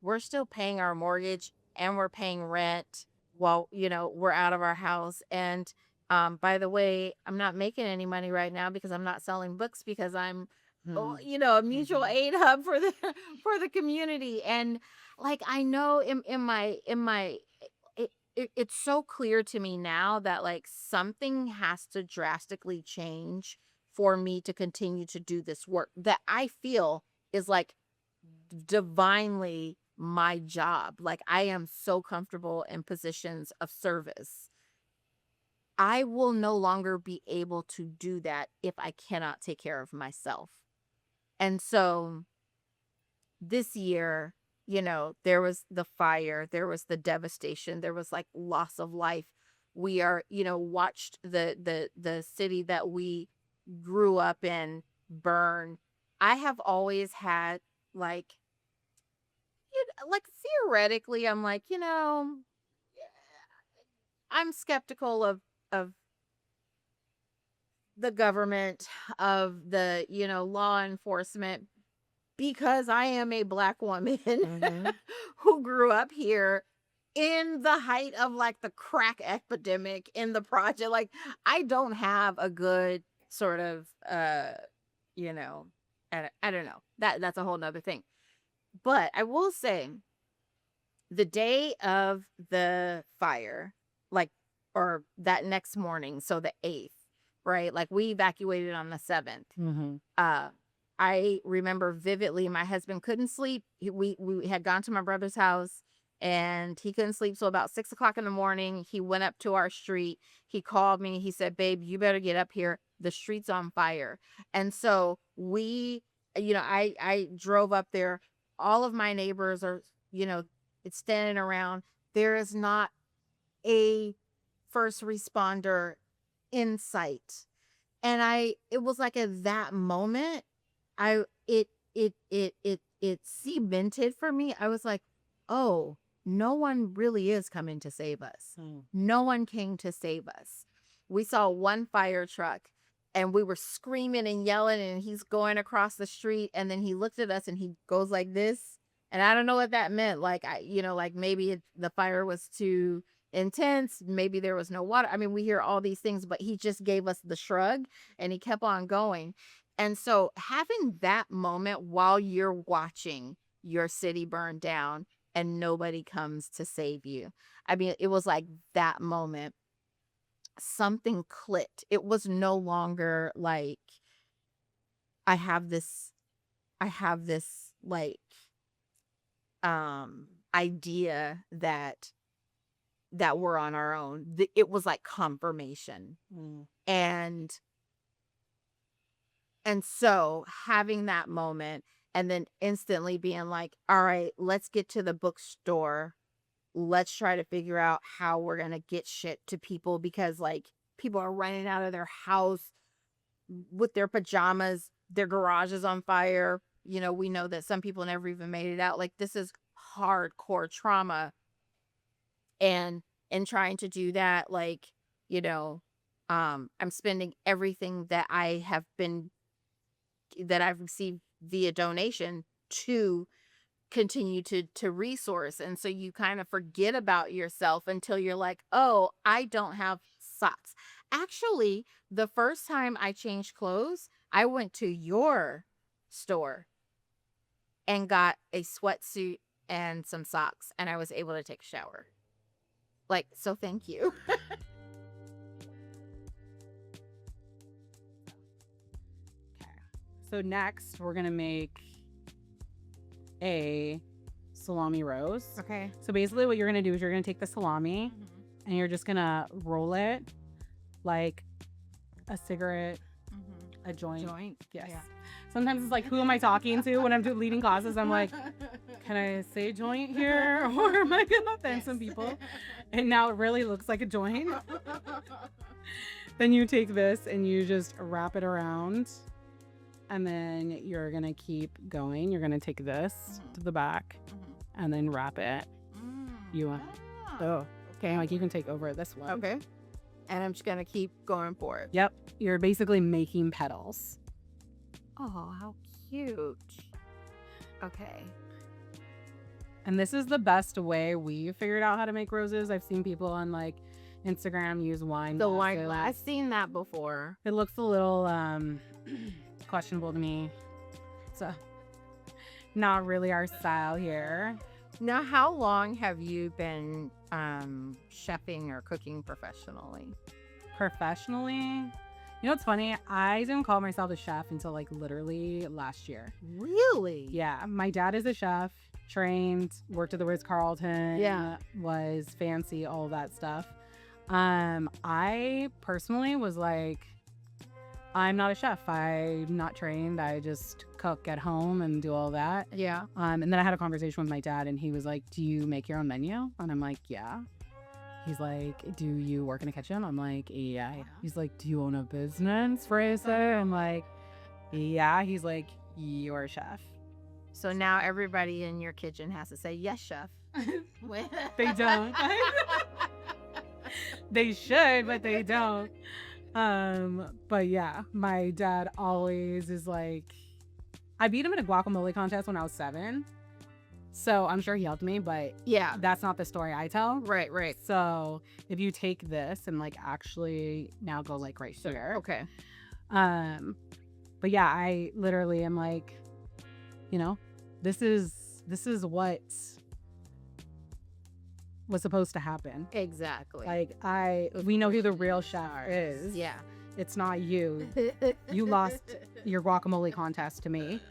Speaker 1: we're still paying our mortgage and we're paying rent while, we're out of our house. And by the way, I'm not making any money right now because I'm not selling books, because I'm a mutual aid hub for the for the community. And like, I know in my it's so clear to me now that like something has to drastically change for me to continue to do this work that I feel is like divinely my job. Like, I am so comfortable in positions of service. I will no longer be able to do that if I cannot take care of myself. And so this year there was the fire, there was the devastation, there was like loss of life. We are, watched the city that we grew up in burn. I have always had like, like theoretically, I'm like, I'm skeptical of the government, of the, law enforcement, because I am a Black woman
Speaker 2: Mm-hmm.
Speaker 1: who grew up here in the height of like the crack epidemic in the project. Like, I don't have a good sort of, you know, I don't know. That's a whole nother thing. But I will say, the day of the fire, like, or that next morning, so the 8th, right? Like, we evacuated on the 7th.
Speaker 2: Mm-hmm.
Speaker 1: Uh, I remember vividly, my husband couldn't sleep. We had gone to my brother's house and he couldn't sleep. So about 6 o'clock in the morning, he went up to our street. He called me. He said, "Babe, you better get up here. The street's on fire." And so I drove up there. All of my neighbors are, it's standing around. There is not a first responder in sight. And it was like at that moment, I it cemented for me. I was like, "Oh, no one really is coming to save us.
Speaker 2: Mm.
Speaker 1: No one came to save us." We saw one fire truck and we were screaming and yelling, and he's going across the street, and then he looked at us and he goes like this. And I don't know what that meant. Like, like maybe the fire was too intense. Maybe there was no water. I mean, we hear all these things, but he just gave us the shrug and he kept on going. And so having that moment while you're watching your city burn down and nobody comes to save you. I mean, it was like that moment, something clicked. It was no longer like I have this like idea that we're on our own. It was like confirmation.
Speaker 2: Mm.
Speaker 1: And so having that moment and then instantly being like, all right, let's get to the bookstore. Let's try to figure out how we're going to get shit to people, because like people are running out of their house with their pajamas, their garage is on fire. We know that some people never even made it out. Like, this is hardcore trauma. And in trying to do that, like, I'm spending everything that I've received via donation to continue to resource. And so you kind of forget about yourself until you're like, "Oh, I don't have socks." Actually, the first time I changed clothes, I went to your store and got a sweatsuit and some socks, and I was able to take a shower. Like, so thank you.
Speaker 2: Okay. So next, we're gonna make a salami roast.
Speaker 1: Okay.
Speaker 2: So basically, what you're gonna do is you're gonna take the salami and you're just gonna roll it like a cigarette, a joint. Yes.
Speaker 1: Yeah.
Speaker 2: Sometimes it's like, who am I talking to when I'm leading classes? I'm like, can I say joint here, or am I gonna offend some people? And now it really looks like a joint. Then you take this and you just wrap it around, and then you're gonna keep going. You're gonna take this to the back and then wrap it. You want? Oh, okay. Like, you can take over this one.
Speaker 1: Okay. And I'm just gonna keep going for it.
Speaker 2: Yep. You're basically making petals.
Speaker 1: Oh, how cute. Okay.
Speaker 2: And this is the best way we figured out how to make roses. I've seen people on like Instagram use wine.
Speaker 1: The wine
Speaker 2: glasses.
Speaker 1: glass. I've seen that before.
Speaker 2: It looks a little questionable to me. So not really our style here.
Speaker 1: Now, how long have you been chefing or cooking professionally?
Speaker 2: Professionally, it's funny. I didn't call myself a chef until like literally last year.
Speaker 1: Really?
Speaker 2: Yeah, my dad is a chef, trained, worked at the Ritz-Carlton.
Speaker 1: Yeah.
Speaker 2: Was fancy, all that stuff. I personally was like, I'm not a chef. I'm not trained. I just cook at home and do all that.
Speaker 1: Yeah.
Speaker 2: And then I had a conversation with my dad, and he was like, "Do you make your own menu?" And I'm like, "Yeah." He's like, "Do you work in a kitchen?" I'm like, "Yeah." He's like, "Do you own a business, Fraser?" I'm like, "Yeah." He's like, "You're a chef."
Speaker 1: So now everybody in your kitchen has to say, yes, chef.
Speaker 2: They don't. They should, but they don't. But yeah, my dad always is like, I beat him in a guacamole contest when I was 7. So I'm sure he helped me, but
Speaker 1: Yeah.
Speaker 2: that's not the story I tell.
Speaker 1: Right, right.
Speaker 2: So if you take this and like actually now go like right here.
Speaker 1: Okay.
Speaker 2: But yeah, I literally am like, you know, this is what was supposed to happen.
Speaker 1: Exactly.
Speaker 2: Like we know who the real chef is.
Speaker 1: Yeah.
Speaker 2: It's not you. You lost your guacamole contest to me.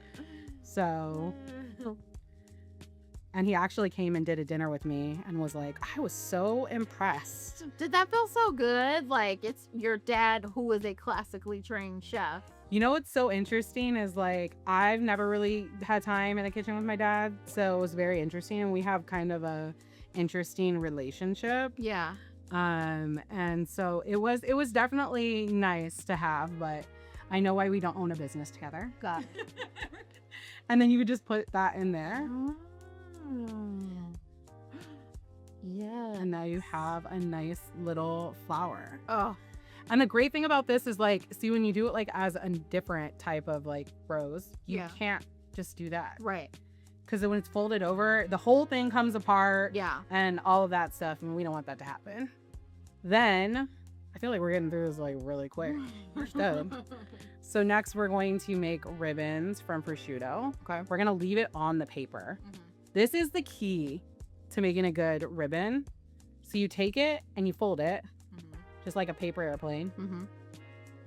Speaker 2: So, and he actually came and did a dinner with me and was like, I was so impressed.
Speaker 1: Did that feel so good? Like, it's your dad who is a classically trained chef.
Speaker 2: You know what's so interesting is like, I've never really had time in the kitchen with my dad. So it was very interesting. And we have kind of a interesting relationship.
Speaker 1: Yeah.
Speaker 2: And so it was definitely nice to have, but I know why we don't own a business together.
Speaker 1: Got it.
Speaker 2: And then you would just put that in there.
Speaker 1: Yeah.
Speaker 2: And now you have a nice little flower.
Speaker 1: Oh.
Speaker 2: And the great thing about this is like, see, when you do it like as a different type of like rose, you can't just do that.
Speaker 1: Right.
Speaker 2: Because when it's folded over, the whole thing comes apart.
Speaker 1: Yeah.
Speaker 2: And all of that stuff. And we don't want that to happen. Then I feel like we're getting through this like really quick. So next we're going to make ribbons from prosciutto.
Speaker 1: Okay.
Speaker 2: We're going to leave it on the paper. This is the key to making a good ribbon. So you take it and you fold it just like a paper airplane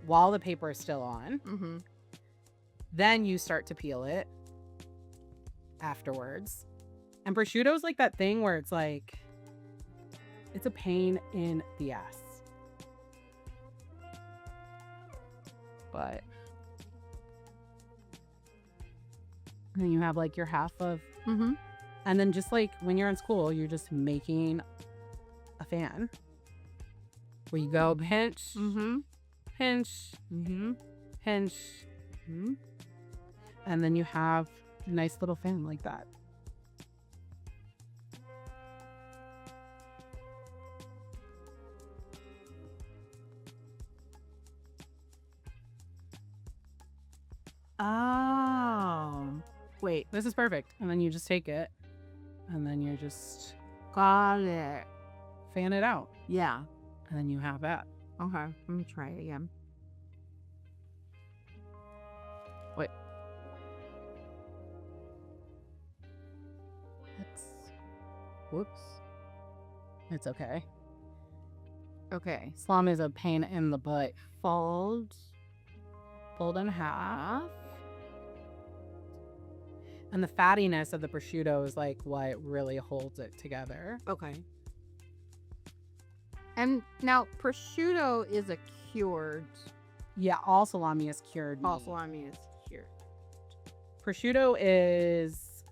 Speaker 2: while the paper is still on. Then you start to peel it afterwards. And prosciutto is like that thing where it's like, it's a pain in the ass. But then you have like your half of, and then just like when you're in school, you're just making a fan where you go pinch, pinch, pinch, and then you have a nice little fan like that.
Speaker 1: Oh. Wait.
Speaker 2: This is perfect. And then you just take it and then you're just
Speaker 1: Got it.
Speaker 2: fan it out.
Speaker 1: Yeah.
Speaker 2: And then you have that.
Speaker 1: Okay. Let me try it again.
Speaker 2: Wait. Whoops. It's okay.
Speaker 1: Okay.
Speaker 2: Salami is a pain in the butt.
Speaker 1: Fold
Speaker 2: in half. And the fattiness of the prosciutto is like what really holds it together.
Speaker 1: Okay. And now prosciutto is a cured.
Speaker 2: Yeah, all salami is cured.
Speaker 1: All salami is cured.
Speaker 2: Prosciutto is,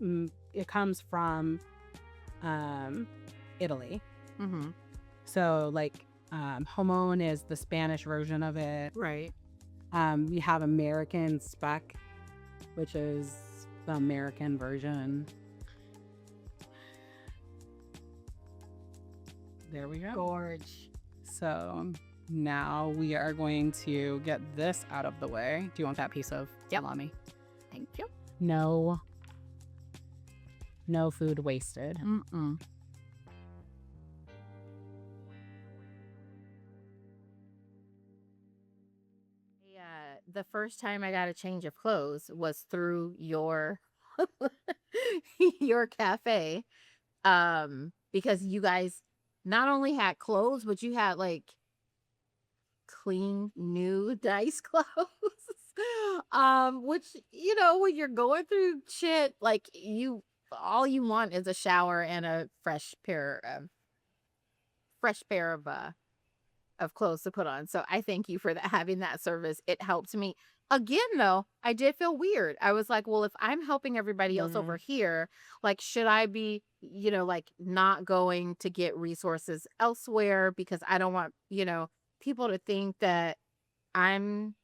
Speaker 2: it comes from Italy. So like jamon is the Spanish version of it.
Speaker 1: Right.
Speaker 2: We have American speck, which is the American version. There we go.
Speaker 1: Gorge.
Speaker 2: So now we are going to get this out of the way. Do you want that piece of salami?
Speaker 1: Thank you.
Speaker 2: No food wasted.
Speaker 1: The first time I got a change of clothes was through your your cafe, because you guys not only had clothes, but you had like clean, new, nice clothes. Which, you know, when you're going through shit, like all you want is a shower and a fresh pair of of clothes to put on. So I thank you for that, having that service. It helped me. Again, though, I did feel weird. I was like, well, if I'm helping everybody else over
Speaker 2: Mhm.
Speaker 1: here, like, should I be, like, not going to get resources elsewhere because I don't want, people to think that I'm,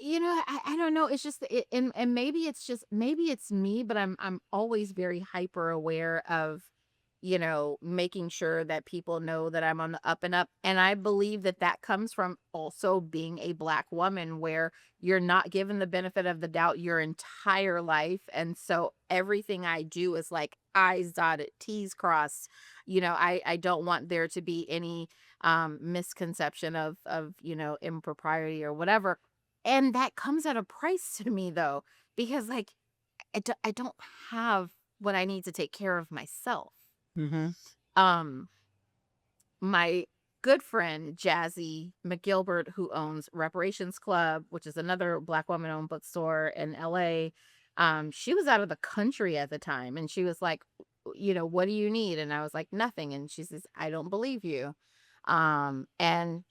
Speaker 1: I don't know. It's just and maybe it's just maybe it's me, but I'm always very hyper aware of, making sure that people know that I'm on the up and up. And I believe that that comes from also being a Black woman where you're not given the benefit of the doubt your entire life. And so everything I do is like I's dotted, T's crossed. I don't want there to be any misconception of impropriety or whatever. And that comes at a price to me though, because like I don't have what I need to take care of myself.
Speaker 2: Mhm.
Speaker 1: Um, my good friend Jazzy McGilbert, who owns Reparations Club, which is another Black woman owned bookstore in LA, she was out of the country at the time, and she was like, what do you need? And I was like, nothing. And she says, I don't believe you. And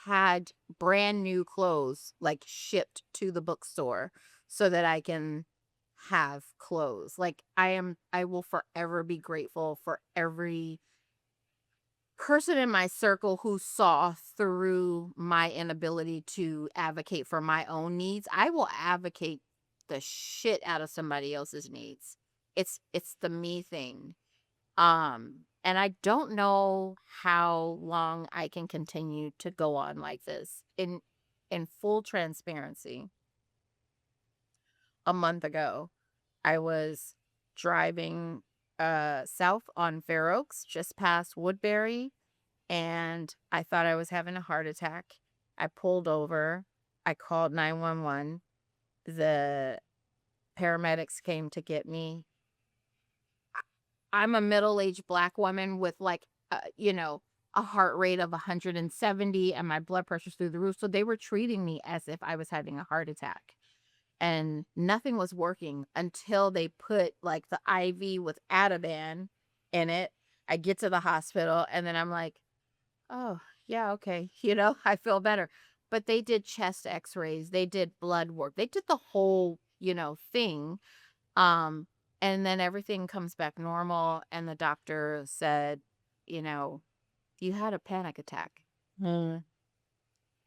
Speaker 1: had brand new clothes like shipped to the bookstore so that I can have clothes. Like I will forever be grateful for every person in my circle who saw through my inability to advocate for my own needs. I will advocate the shit out of somebody else's needs. It's the me thing. And I don't know how long I can continue to go on like this. In full transparency, a month ago, I was driving south on Fair Oaks, just past Woodbury, and I thought I was having a heart attack. I pulled over. I called 911. The paramedics came to get me. I'm a middle-aged Black woman with like, a heart rate of 170 and my blood pressure's through the roof. So they were treating me as if I was having a heart attack. And nothing was working until they put like the IV with Ativan in it. I get to the hospital and then I'm like, oh, yeah, okay. I feel better. But they did chest x-rays, they did blood work, they did the whole, thing. Um, and then everything comes back normal. And the doctor said, you know, you had a panic attack.
Speaker 2: Mm.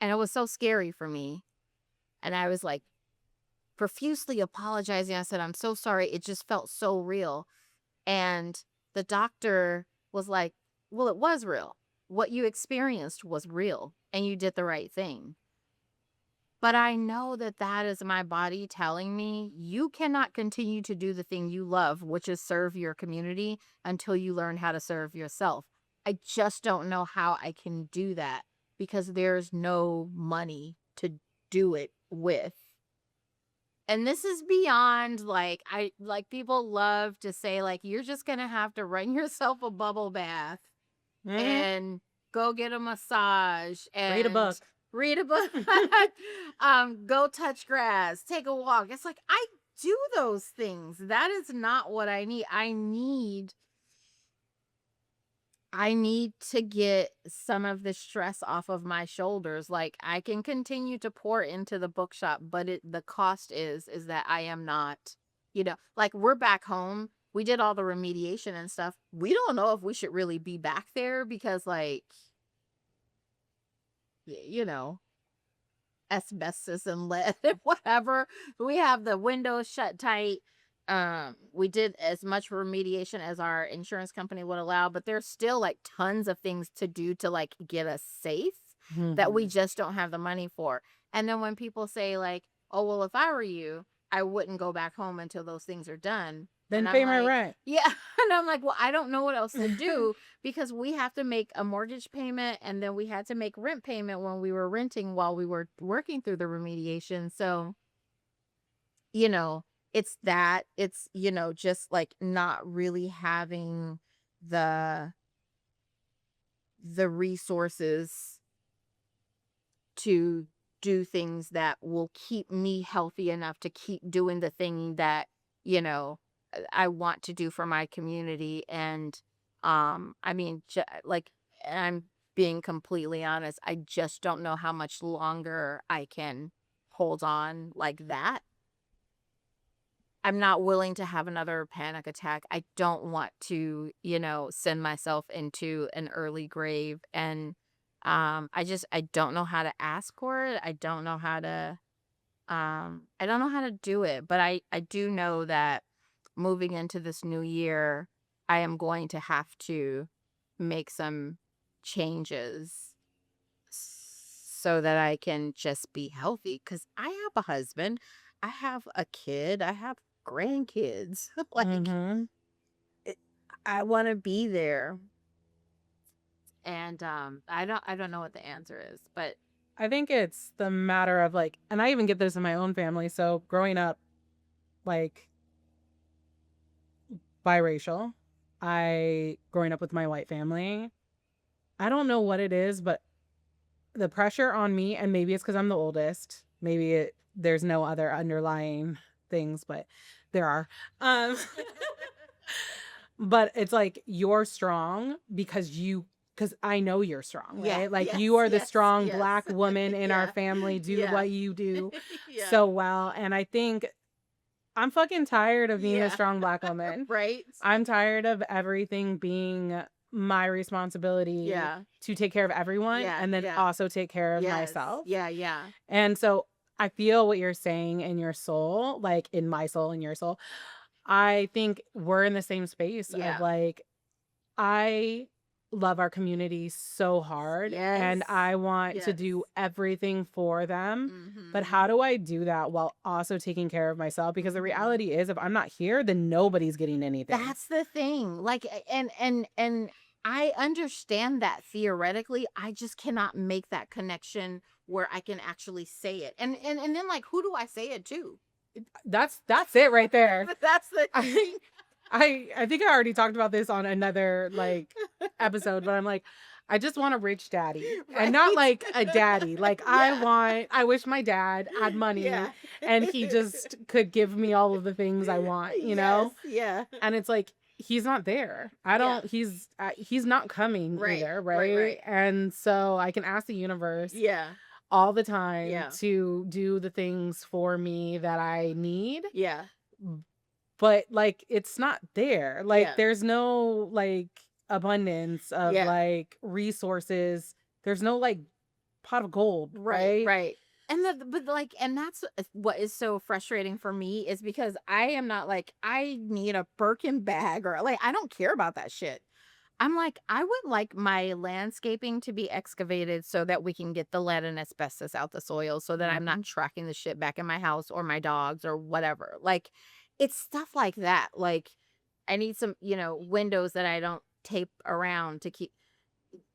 Speaker 1: And it was so scary for me. And I was like profusely apologizing. I said, I'm so sorry. It just felt so real. And the doctor was like, well, it was real. What you experienced was real and you did the right thing. But I know that that is my body telling me you cannot continue to do the thing you love, which is serve your community until you learn how to serve yourself. I just don't know how I can do that because there's no money to do it with. And this is beyond like I like people love to say like you're just going to have to run yourself a bubble bath
Speaker 2: Mhm.
Speaker 1: and go get a massage
Speaker 2: Read a
Speaker 1: and
Speaker 2: book.
Speaker 1: read a book. Go touch grass, take a walk. It's like I do those things. That is not what I need. I need to get some of the stress off of my shoulders. Like I can continue to pour into the bookshop, but the cost is that I am not, like we're back home. We did all the remediation and stuff. We don't know if we should really be back there because like, you know, asbestos and lead and whatever. We have the windows shut tight. We did as much remediation as our insurance company would allow, but there's still like tons of things to do to like get us safe that we
Speaker 2: Mhm.
Speaker 1: just don't have the money for. And then when people say like, "Oh, well, if I were you, I wouldn't go back home until those things are done."
Speaker 2: Then
Speaker 1: And I'm
Speaker 2: pay my
Speaker 1: like,
Speaker 2: rent.
Speaker 1: yeah. And I'm like, well, I don't know what else to do because we have to make a mortgage payment and then we had to make rent payment when we were renting while we were working through the remediation. So, you know, it's just like not really having the resources to do things that will keep me healthy enough to keep doing the thing that, you know, I want to do for my community. And I mean, like I'm being completely honest, I just don't know how much longer I can hold on like that. I'm not willing to have another panic attack. I don't want to, send myself into an early grave. And I don't know how to ask for it. I don't know how to do it, but I do know that moving into this new year, I am going to have to make some changes so that I can just be healthy, cuz I have a husband, I have a kid, I have grandkids. Like
Speaker 2: Mm-hmm.
Speaker 1: it, I want to be there. And I don't know what the answer is, but
Speaker 2: I think it's the matter of like, and I even get this in my own family. So growing up, like biracial, growing up with my white family, I don't know what it is, but the pressure on me, and maybe it's because I'm the oldest, there's no other underlying things, but there are. Um, but it's like you're strong because I know you're strong,
Speaker 1: yeah,
Speaker 2: right? Like
Speaker 1: yes,
Speaker 2: you are the
Speaker 1: yes,
Speaker 2: strong
Speaker 1: yes.
Speaker 2: black woman in our
Speaker 1: Yeah.
Speaker 2: family, do
Speaker 1: Yeah.
Speaker 2: what you do
Speaker 1: Yeah.
Speaker 2: so well. And I think I'm fucking tired of being the
Speaker 1: Yeah.
Speaker 2: strong black woman.
Speaker 1: Right?
Speaker 2: I'm tired of everything being my responsibility
Speaker 1: Yeah.
Speaker 2: to take care of everyone
Speaker 1: Yeah.
Speaker 2: and then
Speaker 1: Yeah.
Speaker 2: also take care of
Speaker 1: Yes.
Speaker 2: myself.
Speaker 1: Yeah, yeah.
Speaker 2: And so I feel what you're saying in your soul, like in my soul, in your soul. I think we're in the same space of
Speaker 1: Yeah.
Speaker 2: like, I love our community so hard
Speaker 1: Yes.
Speaker 2: and I want to
Speaker 1: Yes.
Speaker 2: do everything for them. But
Speaker 1: Mhm.
Speaker 2: how do I do that while also taking care of myself? Because the
Speaker 1: Mhm.
Speaker 2: reality is, if I'm not here, then nobody's getting anything.
Speaker 1: That's the thing. Like and I understand that theoretically. I just cannot make that connection where I can actually say it. And then like who do I say it to?
Speaker 2: That's it right there.
Speaker 1: That's the
Speaker 2: I
Speaker 1: thing.
Speaker 2: I think I already talked about this on another like episode, but I'm like, I just want a rich daddy. And
Speaker 1: Right?
Speaker 2: not like a daddy. Like
Speaker 1: Yeah.
Speaker 2: I wish my dad had money
Speaker 1: Yeah.
Speaker 2: and he just could give me all of the things I want, you
Speaker 1: Yes.
Speaker 2: know?
Speaker 1: Yeah.
Speaker 2: And it's like he's not there. I
Speaker 1: Yeah.
Speaker 2: don't he's not coming
Speaker 1: Right.
Speaker 2: either,
Speaker 1: Right.
Speaker 2: right?
Speaker 1: Right.
Speaker 2: And so I can ask the universe
Speaker 1: Yeah.
Speaker 2: all the time
Speaker 1: Yeah.
Speaker 2: to do the things for me that I need,
Speaker 1: Yeah.
Speaker 2: but like it's not there. Like
Speaker 1: Yeah.
Speaker 2: there's no like abundance of
Speaker 1: Yeah.
Speaker 2: like resources. There's no like pot of gold,
Speaker 1: Right,
Speaker 2: right?
Speaker 1: right. But like, and that's what is so frustrating for me is because I am not like, I need a Birkin bag or like, I don't care about that shit. I'm like, I would like my landscaping to be excavated so that we can get the lead and asbestos out the soil so that I'm not
Speaker 2: Mhm.
Speaker 1: tracking the shit back in my house or my dogs or whatever. Like, it's stuff like that. Like, I need some, windows that I don't tape around to keep.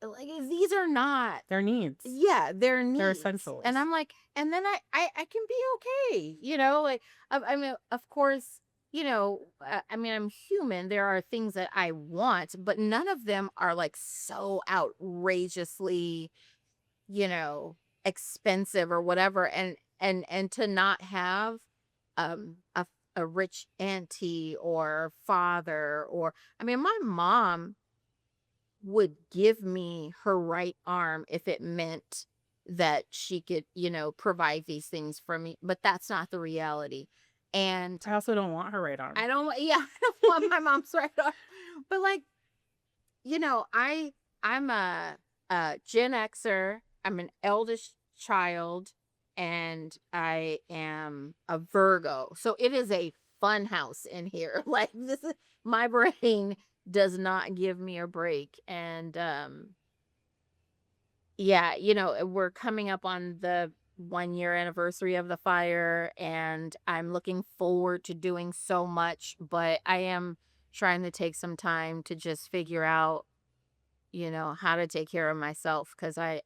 Speaker 1: Like, these are not.
Speaker 2: Their needs.
Speaker 1: Yeah, their
Speaker 2: They're
Speaker 1: needs. And
Speaker 2: essentials.
Speaker 1: I'm like, and then I can be okay, like I mean, of course, I mean, I'm human. There are things that I want, but none of them are like so outrageously, you know, expensive or whatever. And to not have a rich auntie or father or I mean, my mom would give me her right arm if it meant that she could, provide these things for me, but that's not the reality. And
Speaker 2: I also don't want her right arm.
Speaker 1: yeah, I don't want my mom's right arm. But like, I'm a Gen Xer. I'm an eldest child and I am a Virgo. So it is a fun house in here. Like this is my brain does not give me a break. And yeah, we're coming up on the 1 year anniversary of the fire and I'm looking forward to doing so much, but I am trying to take some time to just figure out, how to take care of myself cuz I'm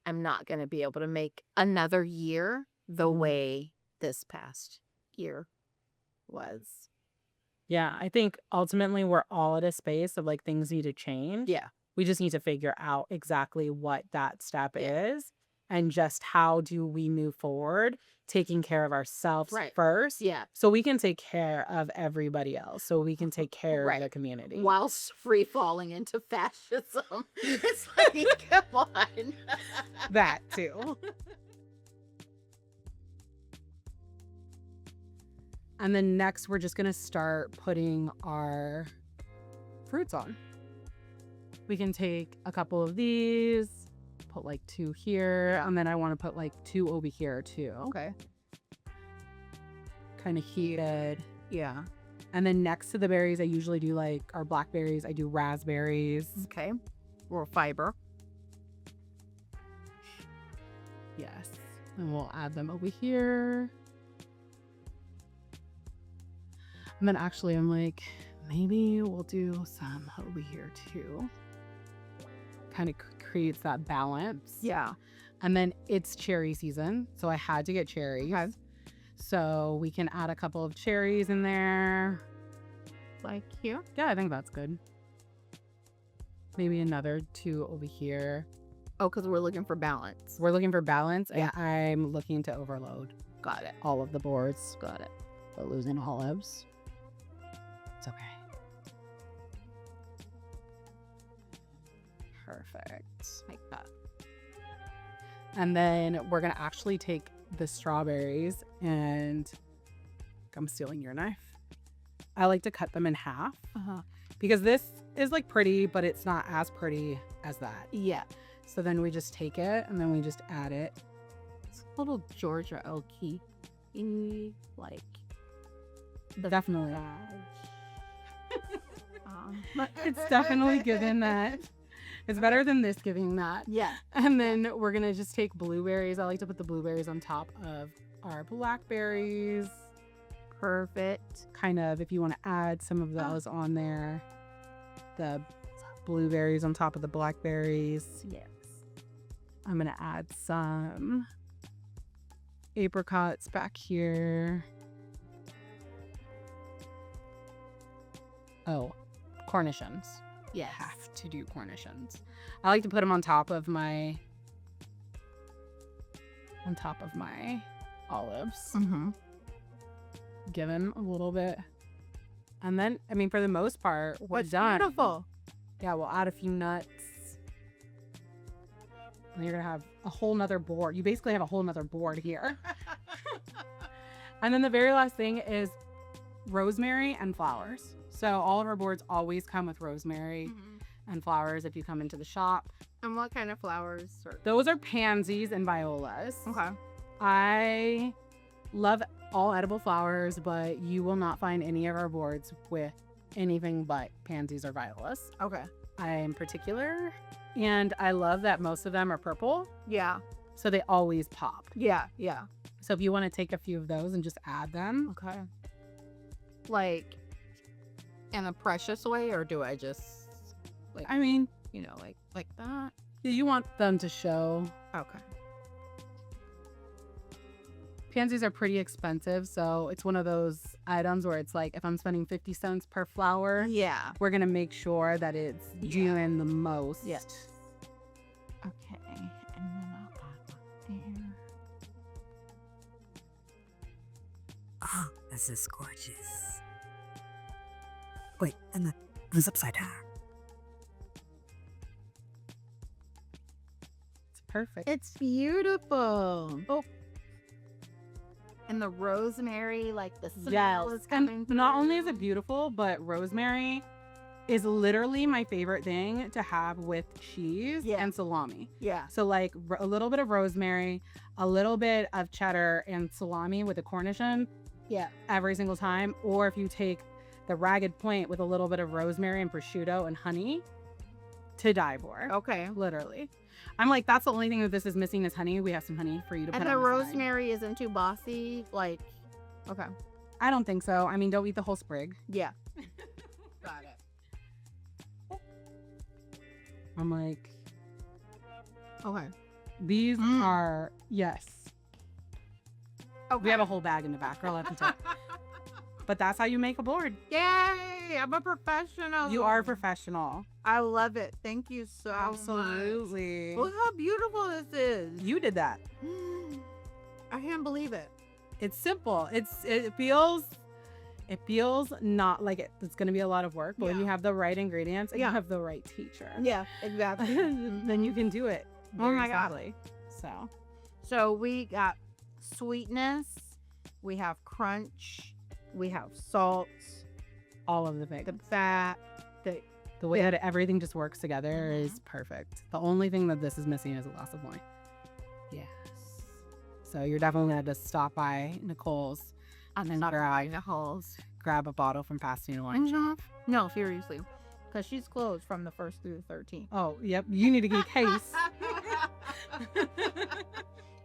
Speaker 1: not going to be able to make another year the
Speaker 2: Mhm.
Speaker 1: way this past year was.
Speaker 2: Yeah, I think ultimately we're all at a space of like things need to change.
Speaker 1: Yeah.
Speaker 2: We just need to figure out exactly what that step
Speaker 1: Yeah.
Speaker 2: is. and just how do we move forward, taking care of ourselves
Speaker 1: Right.
Speaker 2: first.
Speaker 1: Yeah.
Speaker 2: So we can take care of everybody else. So we can take care
Speaker 1: Right.
Speaker 2: of the community.
Speaker 1: Whilst free falling into fascism. It's like, come on.
Speaker 2: That too. And then next, we're just going to start putting our fruits on. We can take a couple of these, put like 2 here, and then I want to put like 2 over here too.
Speaker 1: Okay.
Speaker 2: Kind of heated.
Speaker 1: Yeah.
Speaker 2: And then next to the berries, I usually do like our blackberries. I do raspberries.
Speaker 1: Okay. Or fiber.
Speaker 2: Yes. And we'll add them over here. And then actually I'm like, maybe we'll do some over here too. Kind of creates that balance.
Speaker 1: Yeah.
Speaker 2: And then it's cherry season, so I had to get cherries.
Speaker 1: Okay.
Speaker 2: So we can add a couple of cherries in there.
Speaker 1: Like here?
Speaker 2: Yeah, I think that's good. Maybe another 2 over here.
Speaker 1: Oh, because we're looking for balance.
Speaker 2: We're looking for balance,
Speaker 1: Yeah.
Speaker 2: and I'm looking to overload
Speaker 1: Got it.
Speaker 2: all of the boards.
Speaker 1: Got it.
Speaker 2: But losing olives, it's okay. Perfect.
Speaker 1: Like that.
Speaker 2: And then we're gonna actually take the strawberries, and I'm stealing your knife. I like to cut them in half because this is like pretty, but it's not as pretty as that.
Speaker 1: Yeah.
Speaker 2: So then we just take it and then we just add it.
Speaker 1: It's a little Georgia oaky. Like
Speaker 2: Definitely.
Speaker 1: But
Speaker 2: It's definitely given that. It's better than this giving that.
Speaker 1: yeah.
Speaker 2: And then we're gonna just take blueberries. I like to put the blueberries on top of our blackberries.
Speaker 1: Perfect.
Speaker 2: Kind of, if you want to add some of those on there. The blueberries on top of the blackberries.
Speaker 1: Yes.
Speaker 2: I'm gonna add some apricots back here. Oh, cornichons.
Speaker 1: Yes.
Speaker 2: Have to do cornichons. I like to put them on top of my olives.
Speaker 1: Mm-hmm.
Speaker 2: Give them a little bit. And then, I mean, for the most part, we're done.
Speaker 1: Beautiful.
Speaker 2: Yeah, we'll add a few nuts. And you're going to have a whole nother board. You basically have a whole nother board here. And then the very last thing is rosemary and flowers. So all of our boards always come with rosemary and flowers if you come into the shop.
Speaker 1: And what kind of flowers?
Speaker 2: Those are pansies and violas.
Speaker 1: Okay.
Speaker 2: I love all edible flowers, but you will not find any of our boards with anything but pansies or violas.
Speaker 1: Okay.
Speaker 2: I am particular, and I love that most of them are purple,
Speaker 1: Yeah.
Speaker 2: so they always pop.
Speaker 1: Yeah. Yeah.
Speaker 2: So if you want to take a few of those and just add them,
Speaker 1: Okay. Like in a precious way, or do I just like
Speaker 2: I mean,
Speaker 1: like that?
Speaker 2: you want them to show.
Speaker 1: Okay.
Speaker 2: Pansies are pretty expensive, so it's one of those items where it's like if I'm spending 50 cents per flower,
Speaker 1: Yeah.
Speaker 2: we're gonna make sure that it's doing the most.
Speaker 1: Yes. Okay. And then I'll add one there.
Speaker 3: Oh, this is gorgeous. Wait, and the was upside down.
Speaker 2: It's perfect.
Speaker 1: It's beautiful. Oh. And the rosemary, like the smell is coming
Speaker 2: And
Speaker 1: through.
Speaker 2: not only is it beautiful, but rosemary is literally my favorite thing to have with cheese
Speaker 1: Yeah.
Speaker 2: and salami.
Speaker 1: Yeah.
Speaker 2: So like a little bit of rosemary, a little bit of cheddar and salami with a cornichon
Speaker 1: Yeah.
Speaker 2: every single time. Or if you take the ragged point with a little bit of rosemary and prosciutto and honey, to die for.
Speaker 1: Okay.
Speaker 2: Literally. I'm like, that's the only thing that this is missing is honey. We have some honey for you to put
Speaker 1: And
Speaker 2: on
Speaker 1: the
Speaker 2: the side.
Speaker 1: rosemary isn't too bossy. Like, okay.
Speaker 2: I don't think so. I mean, don't eat the whole sprig.
Speaker 1: Yeah. Got it.
Speaker 2: I'm like,
Speaker 1: Okay.
Speaker 2: these
Speaker 1: Mm.
Speaker 2: are, yes.
Speaker 1: Okay.
Speaker 2: We have a whole bag in the back. I'll have to tell. But that's how you make a board.
Speaker 1: Yay! I'm a professional.
Speaker 2: You are professional.
Speaker 1: I love it. Thank you so much.
Speaker 2: Absolutely.
Speaker 1: Look how beautiful this is.
Speaker 2: You did that.
Speaker 1: I can't believe it.
Speaker 2: It's simple. It feels not like it's going to be a lot of work, but when you have the right ingredients and you have the right teacher,
Speaker 1: Yeah, exactly.
Speaker 2: then you can do it.
Speaker 1: Oh my God.
Speaker 2: easily.
Speaker 1: So we got sweetness, we have crunch, we have salt,
Speaker 2: All of the things.
Speaker 1: the fat,
Speaker 2: The way that everything just works together is perfect. The only thing that this is missing is a glass of wine.
Speaker 1: yes.
Speaker 2: So you're definitely going to just stop by Nicole's
Speaker 1: And then
Speaker 2: grab a bottle from Pasadena Wine Shop.
Speaker 1: No, seriously. Because she's closed from the 1st through the 13th.
Speaker 2: Oh, yep. You need to get a case.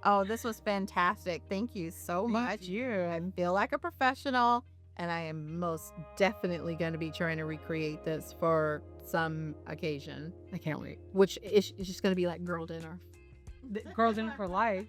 Speaker 1: Oh, this was fantastic. Thank you so much. I feel like a professional, and I am most definitely going to be trying to recreate this for some occasion.
Speaker 2: I can't wait.
Speaker 1: Which is just going to be like girl dinner.
Speaker 2: Girls in for life.